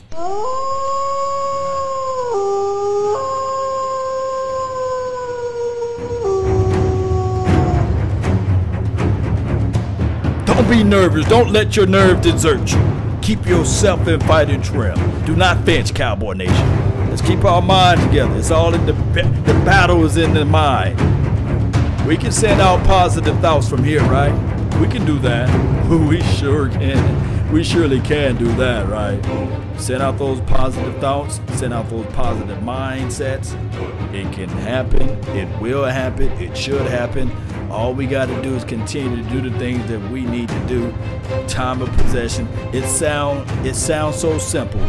Don't be nervous. Don't let your nerve desert you. Keep yourself in fighting trim. Do not flinch, Cowboy Nation. Let's keep our mind together. It's all in the battle is in the mind. We can send out positive thoughts from here, right? We can do that. We sure can. We surely can do that, right? Send out those positive thoughts. Send out those positive mindsets. It can happen. It will happen. It should happen. All we got to do is continue to do the things that we need to do. Time of possession. It sounds so simple,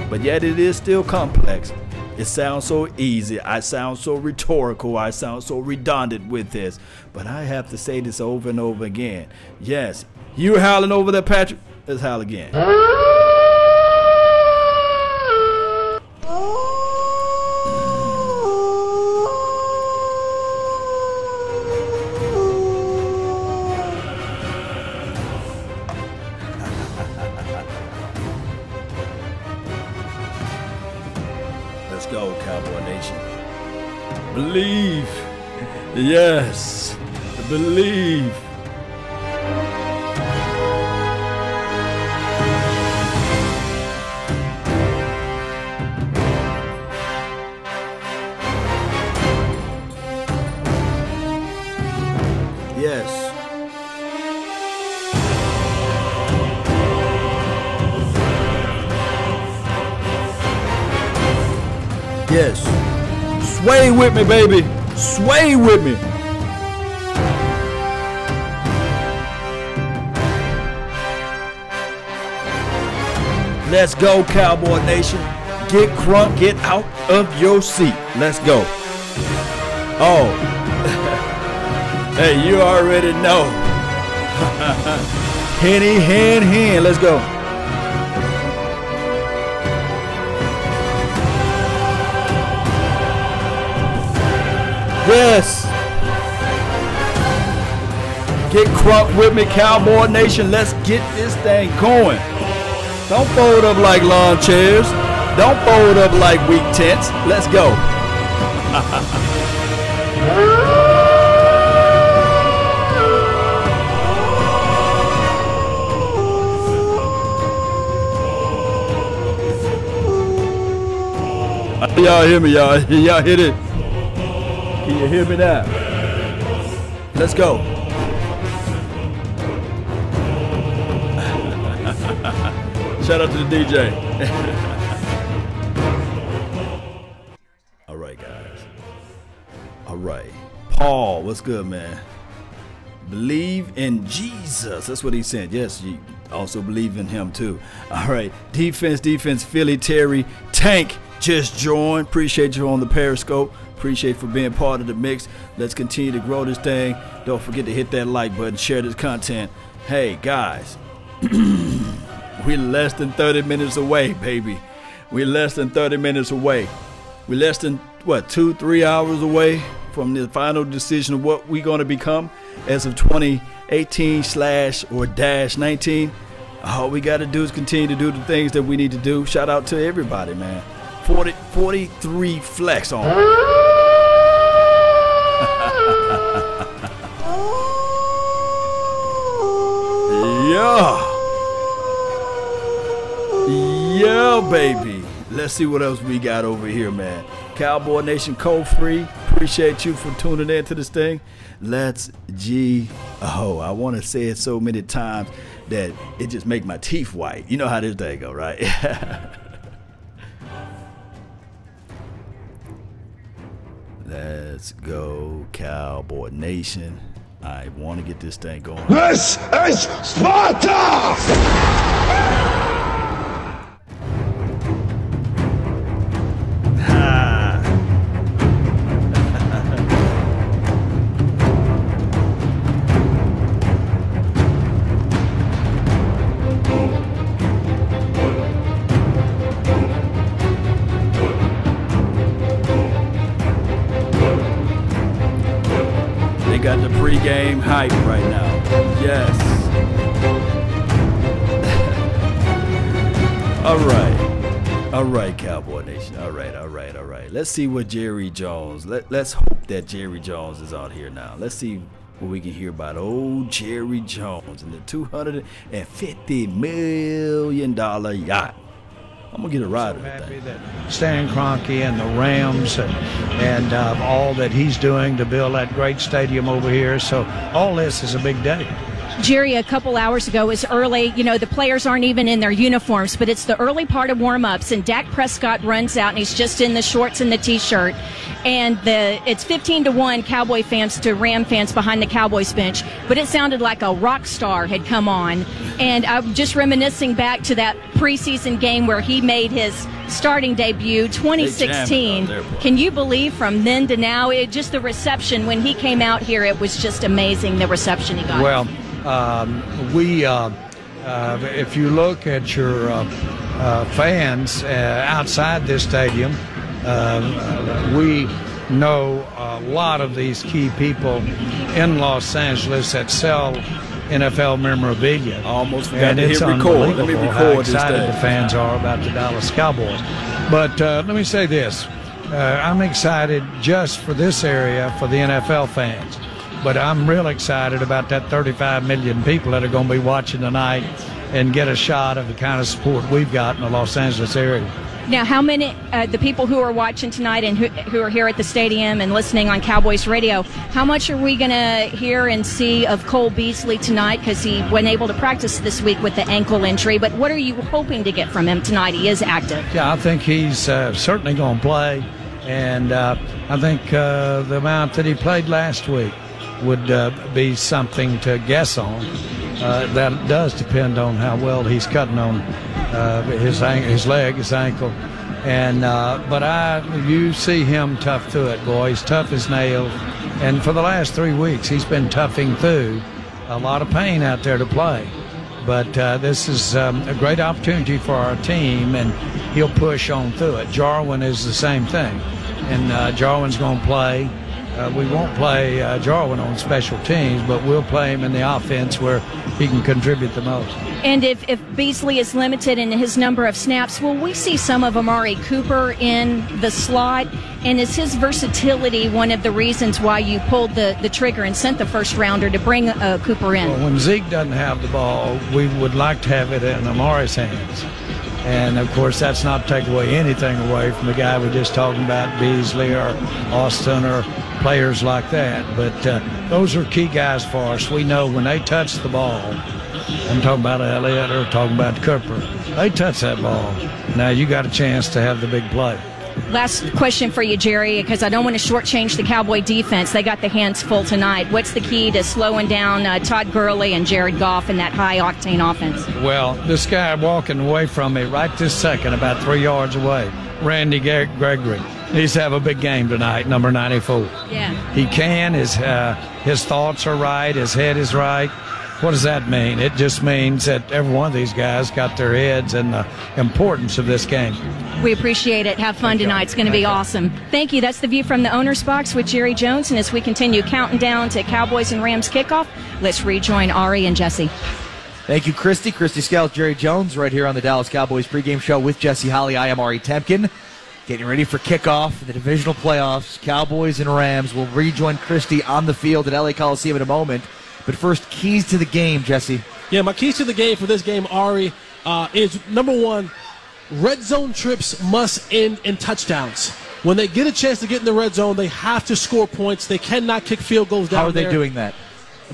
but yet it is still complex. It sounds so easy. I sound so rhetorical. I sound so redundant with this. But I have to say this over and over again. Yes, you howling over there, Patrick? Let's howl again. Let's go, Cowboy Nation. Believe. Yes. Believe. Yes. Yes. Sway with me, baby. Sway with me. Let's go, Cowboy Nation. Get crunk, get out of your seat. Let's go. Oh. Hey, you already know. Henny, hand. Let's go. Yes. Get crunk with me, Cowboy Nation. Let's get this thing going. Don't fold up like lawn chairs. Don't fold up like weak tents. Let's go. Y'all hear me, y'all? Y'all hit it. Can you hear me now? Let's go. Shout out to the DJ. All right, guys. All right. Paul, what's good, man? Believe in Jesus. That's what he said. Yes, you also believe in him, too. All right. Defense, Philly, Terry, Tank just joined. Appreciate you on the Periscope. Appreciate for being part of the mix. Let's continue to grow this thing. Don't forget to hit that like button, share this content. Hey, guys. We're less than 30 minutes away, baby. We're less than 30 minutes away. We're less than, what, 2-3 hours away from the final decision of what we're going to become as of 2018/19. All we got to do is continue to do the things that we need to do. Shout out to everybody, man. 43 flex on. Yeah, baby. Let's see what else we got over here, man. Cowboy Nation Code Free. Appreciate you for tuning in to this thing. Let's G-O. I want to say it so many times that it just make my teeth white. You know how this day go, right? Let's go, Cowboy Nation. I want to get this thing going. This is Sparta! pregame hype right now. Yes. All right, Cowboy Nation. All right. Let's see what Jerry Jones. Let's hope that Jerry Jones is out here now. Let's see what we can hear about old Jerry Jones and the $250 million yacht. I'm gonna get a ride with that. Happy that Stan Kroenke and the Rams and all that he's doing to build that great stadium over here. So all this is a big day. Jerry, a couple hours ago was early. You know, the players aren't even in their uniforms, but it's the early part of warm-ups, and Dak Prescott runs out, and he's just in the shorts and the T-shirt. And it's 15-1 Cowboy fans to Ram fans behind the Cowboys bench, but it sounded like a rock star had come on. And I'm just reminiscing back to that preseason game where he made his starting debut, 2016. Can you believe from then to now, just the reception when he came out here, it was just amazing, the reception he got. Well, if you look at your fans outside this stadium, we know a lot of these key people in Los Angeles that sell NFL memorabilia. Almost forgot to hit record. Let me record how excited this the fans are about the Dallas Cowboys. But let me say this. I'm excited just for this area for the NFL fans. But I'm real excited about that 35 million people that are going to be watching tonight and get a shot of the kind of support we've got in the Los Angeles area. Now, how many, the people who are watching tonight and who are here at the stadium and listening on Cowboys radio, how much are we going to hear and see of Cole Beasley tonight? Because he wasn't able to practice this week with the ankle injury. But what are you hoping to get from him tonight? He is active. Yeah, I think he's certainly going to play. And I think the amount that he played last week would be something to guess on. That does depend on how well he's cutting on his ankle. And but you see him tough through it, boy. He's tough as nails. And for the last 3 weeks, he's been toughing through a lot of pain out there to play. But this is a great opportunity for our team, and he'll push on through it. Jarwin is the same thing, and Jarwin's going to play. We won't play Jarwin on special teams, but we'll play him in the offense where he can contribute the most. And if Beasley is limited in his number of snaps, will we see some of Amari Cooper in the slot? And is his versatility one of the reasons why you pulled the trigger and sent the first rounder to bring Cooper in? Well, when Zeke doesn't have the ball, we would like to have it in Amari's hands. And, of course, that's not to take anything away from the guy we're just talking about, Beasley or Austin or players like that. But those are key guys for us. We know when they touch the ball, I'm talking about Elliott or talking about Cooper, they touch that ball. Now you got a chance to have the big play. Last question for you, Jerry, because I don't want to shortchange the Cowboy defense. They got the hands full tonight. What's the key to slowing down Todd Gurley and Jared Goff in that high-octane offense? Well, this guy walking away from me right this second, about 3 yards away, Randy Gregory, needs to have a big game tonight, number 94. Yeah. He can. His thoughts are right. His head is right. What does that mean? It just means that every one of these guys got their heads and the importance of this game. We appreciate it. Have fun tonight. It's going to be awesome. Thank you. That's the view from the owner's box with Jerry Jones. And as we continue counting down to Cowboys and Rams kickoff, let's rejoin Ari and Jesse. Thank you, Christy. Christy Scout, Jerry Jones, right here on the Dallas Cowboys pregame show with Jesse Holly. I am Ari Temkin. Getting ready for kickoff in the divisional playoffs. Cowboys and Rams will rejoin Christy on the field at LA Coliseum in a moment. But first, keys to the game, Jesse. Yeah, my keys to the game for this game, Ari, is number one, red zone trips must end in touchdowns. When they get a chance to get in the red zone, they have to score points. They cannot kick field goals down there. How are they doing that?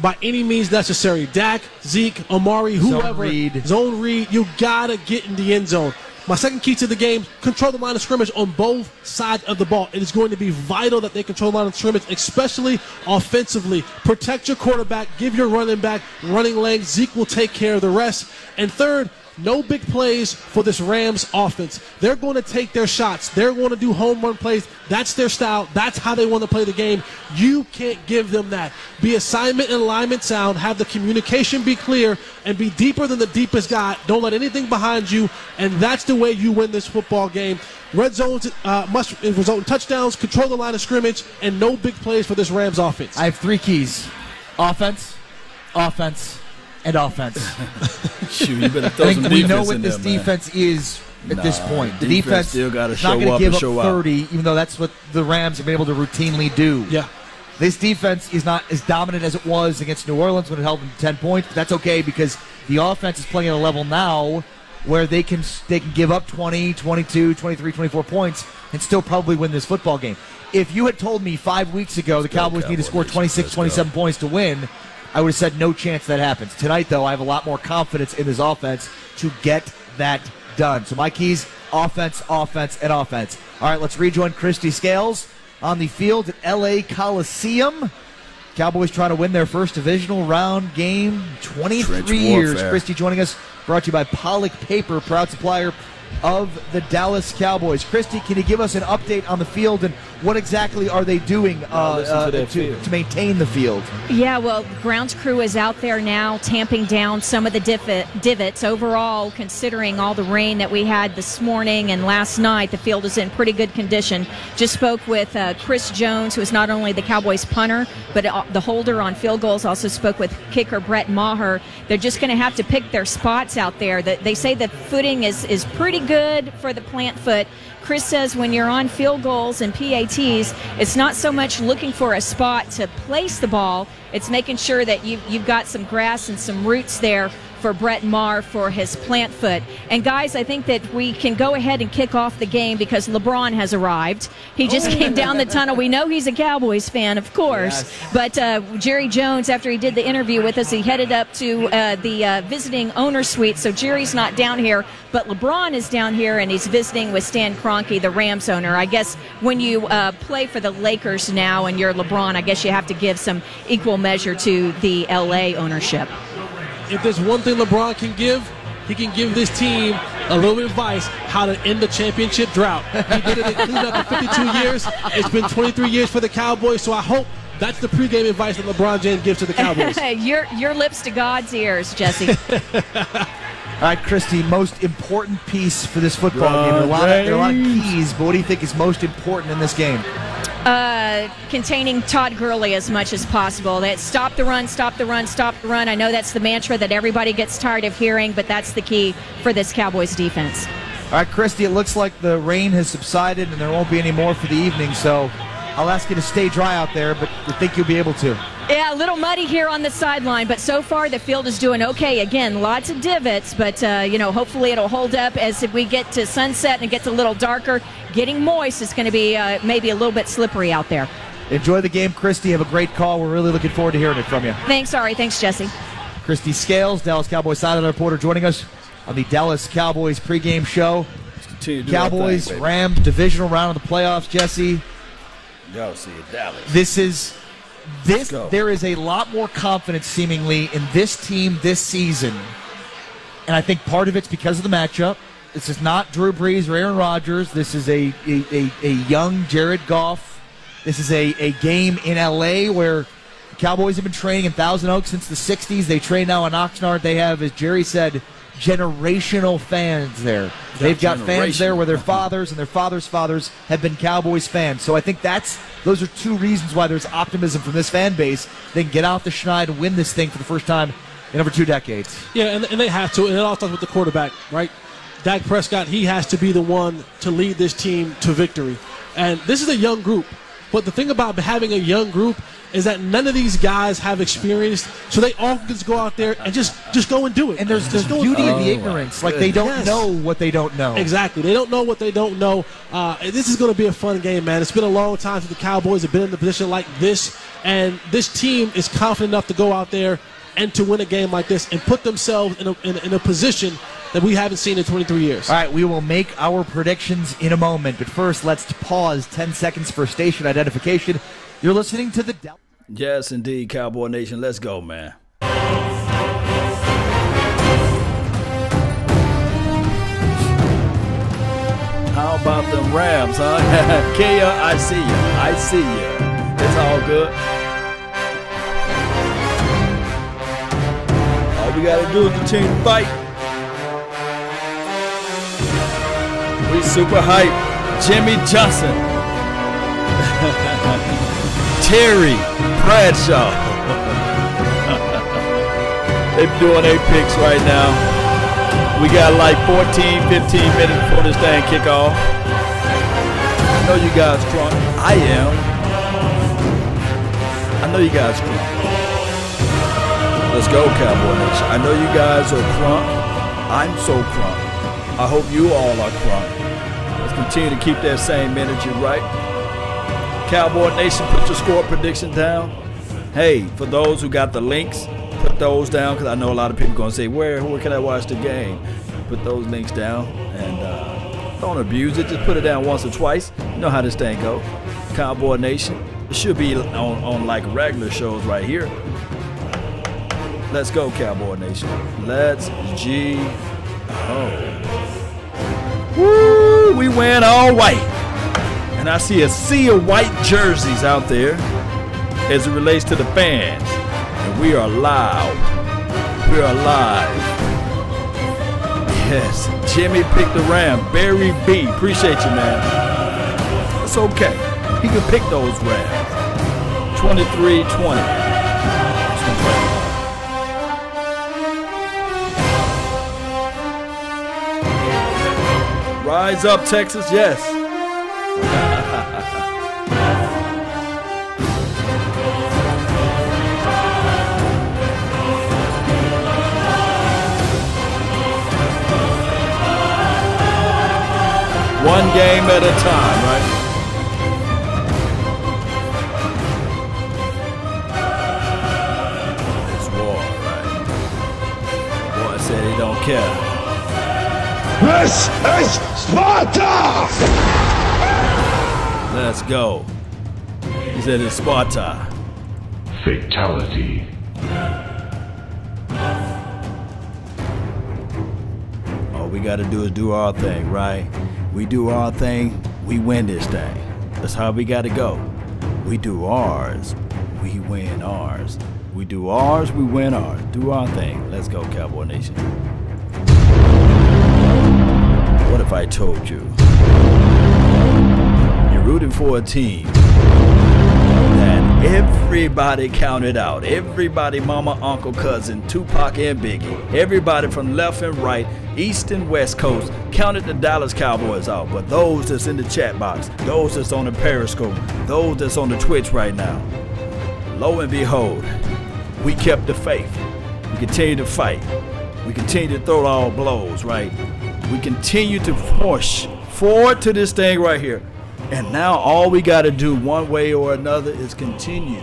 By any means necessary. Dak, Zeke, Amari, whoever. Zone read. You got to get in the end zone. My second key to the game, control the line of scrimmage on both sides of the ball. It is going to be vital that they control the line of scrimmage, especially offensively. Protect your quarterback. Give your running back running lanes. Zeke will take care of the rest. And third, no big plays for this Rams offense. They're going to take their shots. They're going to do home run plays. That's their style. That's how they want to play the game. You can't give them that. Be assignment and alignment sound. Have the communication be clear and be deeper than the deepest guy. Don't let anything behind you, and that's the way you win this football game. Red zones must result in touchdowns, control the line of scrimmage, and no big plays for this Rams offense. I have 3 keys. Offense, offense, and offense. Shoot, you better throw I some think we defense know what in this there, man. defense is at this point. The defense still got to is not show going up to give and up show 30, out. even though that's what the Rams have been able to routinely do. Yeah. This defense is not as dominant as it was against New Orleans when it held them to 10 points, but that's okay because the offense is playing at a level now where they can give up 20, 22, 23, 24 points and still probably win this football game. If you had told me 5 weeks ago the Cowboys need to score 26, 27 points to win, I would have said no chance that happens. Tonight, though, I have a lot more confidence in this offense to get that done. So my keys, offense, offense, and offense. All right, let's rejoin Christy Scales on the field at L.A. Coliseum. Cowboys trying to win their first divisional round game, 23 years. Christy joining us, brought to you by Pollock Paper, proud supplier of the Dallas Cowboys. Christy, can you give us an update on the field and what exactly are they doing to maintain the field? Yeah, well, grounds crew is out there now tamping down some of the divots. Overall, considering all the rain that we had this morning and last night, the field is in pretty good condition. Just spoke with Chris Jones, who is not only the Cowboys punter, but the holder on field goals. Also spoke with kicker Brett Maher. They're just going to have to pick their spots out there. They say the footing is pretty good for the plant foot. Chris says when you're on field goals and PATs, it's not so much looking for a spot to place the ball, it's making sure that you've got some grass and some roots there for Brett Maher for his plant foot. And guys, I think that we can go ahead and kick off the game because LeBron has arrived. He just came down the tunnel. We know he's a Cowboys fan, of course. Yes. But Jerry Jones, after he did the interview with us, he headed up to the visiting owner suite. So Jerry's not down here, but LeBron is down here, and he's visiting with Stan Kroenke, the Rams owner. I guess when you play for the Lakers now and you're LeBron, I guess you have to give some equal measure to the L.A. ownership. If there's one thing LeBron can give, he can give this team a little bit of advice how to end the championship drought. He did it in Cleveland after 52 years. It's been 23 years for the Cowboys, so I hope that's the pregame advice that LeBron James gives to the Cowboys. Your lips to God's ears, Jesse. All right, Christy, most important piece for this football game. There are a lot of keys, but what do you think is most important in this game? Containing Todd Gurley as much as possible. That stop the run, stop the run, stop the run. I know that's the mantra that everybody gets tired of hearing, but that's the key for this Cowboys defense. All right, Christy, it looks like the rain has subsided and there won't be any more for the evening, so I'll ask you to stay dry out there, but I think you'll be able to. Yeah, a little muddy here on the sideline, but so far the field is doing okay. Again, lots of divots, but hopefully it'll hold up as we get to sunset and it gets a little darker. Getting moist is going to be maybe a little bit slippery out there. Enjoy the game, Christy. Have a great call. We're really looking forward to hearing it from you. Thanks, Ari. Thanks, Jesse. Christy Scales, Dallas Cowboys sideline reporter, joining us on the Dallas Cowboys pregame show. Cowboys, Rams, divisional round of the playoffs, Jesse. Y'all see it, Dallas. There is a lot more confidence seemingly in this team this season. And I think part of it's because of the matchup. This is not Drew Brees or Aaron Rodgers. This is a young Jared Goff. This is a game in L.A. where the Cowboys have been training in Thousand Oaks since the 60s. They train now in Oxnard. They have, as Jerry said, generational fans there. They've got fans there where their fathers and their fathers' fathers have been Cowboys fans. So I think those are two reasons why there's optimism from this fan base. They can get out the schneid and win this thing for the first time in over 2 decades. Yeah, and they have to. And it all starts with the quarterback, right? Dak Prescott, he has to be the one to lead this team to victory. And this is a young group. But the thing about having a young group is that none of these guys have experience, so they all just go out there and just go and do it. And there's the beauty of the ignorance. Like, they don't know what they don't know. Exactly. They don't know what they don't know. This is going to be a fun game, man. It's been a long time since the Cowboys have been in a position like this, and this team is confident enough to go out there and to win a game like this and put themselves in a position that we haven't seen in 23 years. All right, we will make our predictions in a moment. But first, let's pause 10 seconds for station identification. You're listening to the... Yes, indeed, Cowboy Nation. Let's go, man. How about them Rams, huh? Kia, I see you. I see you. It's all good. All we got to do is continue to fight. We super hype. Jimmy Johnson. Terry Bradshaw. They're doing their picks right now. We got like 14, 15 minutes before this thing kick off. I know you guys drunk. I am. I know you guys drunk. Let's go, Cowboy Nation. I know you guys are crunk. I'm so crunk. I hope you all are crunk. Let's continue to keep that same energy, right? Cowboy Nation, put your score prediction down. Hey, for those who got the links, put those down, because I know a lot of people are going to say, where can I watch the game? Put those links down, and don't abuse it. Just put it down once or twice. You know how this thing go. Cowboy Nation. It should be on like regular shows right here. Let's go, Cowboy Nation. Let's G-O. Woo! We win all white. And I see a sea of white jerseys out there as it relates to the fans. And we are loud. We are live. Yes, Jimmy picked the Ram. Barry B. Appreciate you, man. It's okay. He can pick those Rams. 23-20. Rise up, Texas, yes. One game at a time, right? It's war, right? Boy said he don't care. This is Sparta! Let's go. He said it's Sparta. Fatality. All we got to do is do our thing, right? We do our thing, we win this thing. That's how we got to go. We do ours, we win ours. We do ours, we win ours. Do our thing. Let's go, Cowboy Nation. What if I told you you're rooting for a team that everybody counted out? Everybody, mama, uncle, cousin, Tupac and Biggie, everybody from left and right, east and west coast, counted the Dallas Cowboys out. But those that's in the chat box, those that's on the Periscope, those that's on the Twitch right now, lo and behold, we kept the faith. We continue to fight. We continue to throw our blows, right? We continue to push forward to this thing right here. And now all we got to do one way or another is continue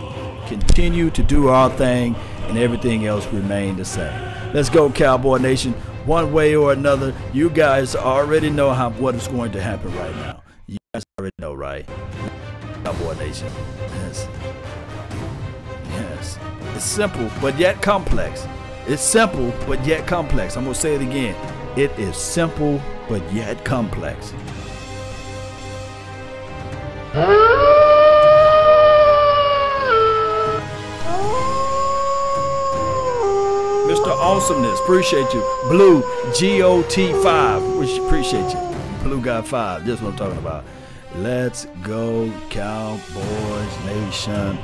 to do our thing, and everything else remain the same. Let's go, Cowboy Nation. One way or another, you guys already know what is going to happen right now. You guys already know, right? Cowboy Nation. Yes. Yes. It's simple, but yet complex. It's simple, but yet complex. I'm going to say it again. It is simple, but yet complex. Mr. Awesomeness, appreciate you. Blue, GOT5, which appreciate you. Blue got 5, that's what I'm talking about. Let's go, Cowboys Nation.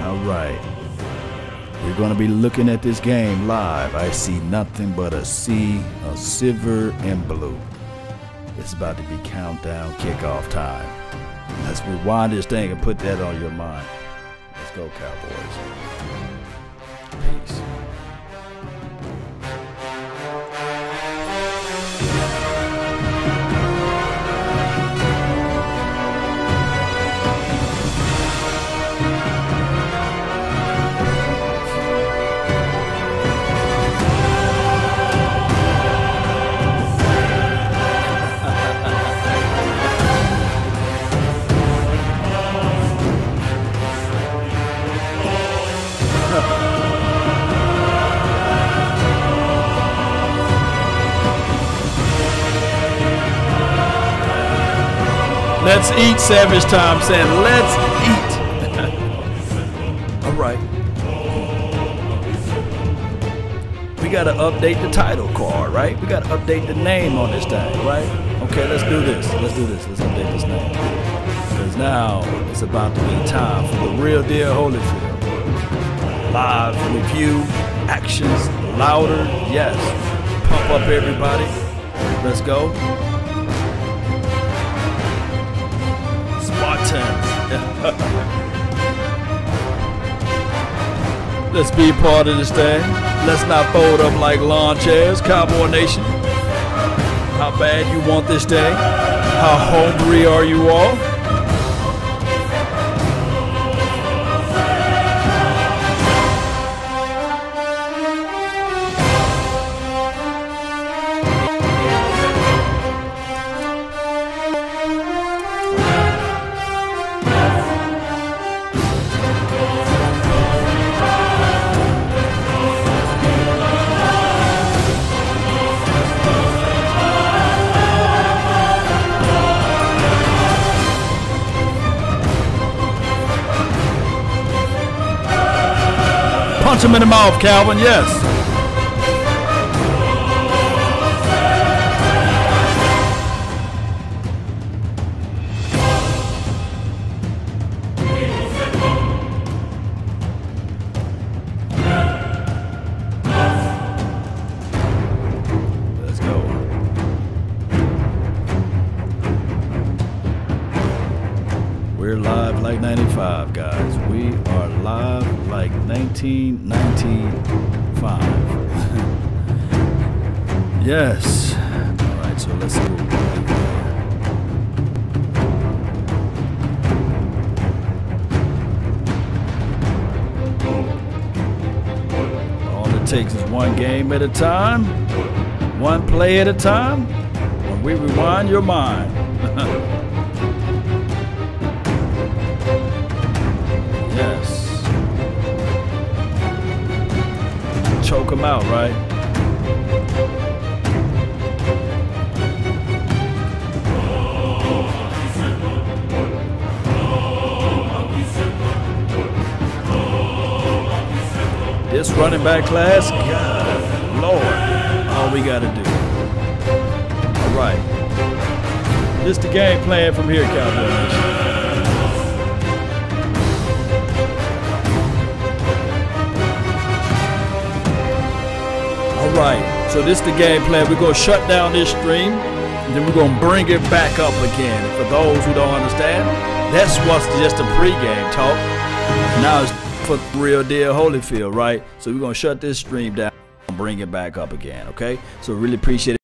All right. We're going to be looking at this game live. I see nothing but a sea of silver and blue. It's about to be countdown kickoff time. Let's rewind this thing and put that on your mind. Let's go, Cowboys. Peace. Let's eat, Savage Time saying, let's eat. All right. We got to update the title card, right? We got to update the name on this thing, right? Okay, let's do this. Let's do this. Let's update this name. Because now it's about to be time for the real deal Holyfield. Live review, actions, Louder, yes. Pump up everybody. Let's go. Spartans. Let's be a part of this thing. Let's not fold up like lawn chairs. Cowboy Nation. How bad you want this day? How hungry are you all? Punch him in the mouth, Calvin, yes. Let's go. We're live like 95, guys. We are live like 1995. Yes. All right, so let's go. All it takes is one game at a time, one play at a time, when we rewind your mind. Yes. Choke him out, right? This running back class, God, Lord, all we got to do. All right. This the game plan from here, Cowboy Nation. All right, so this is the game plan. We're going to shut down this stream, and then we're going to bring it back up again. And for those who don't understand, that's what's just a pregame talk. Now it's for real deal Holyfield, right? So we're going to shut this stream down and bring it back up again, okay? So really appreciate it.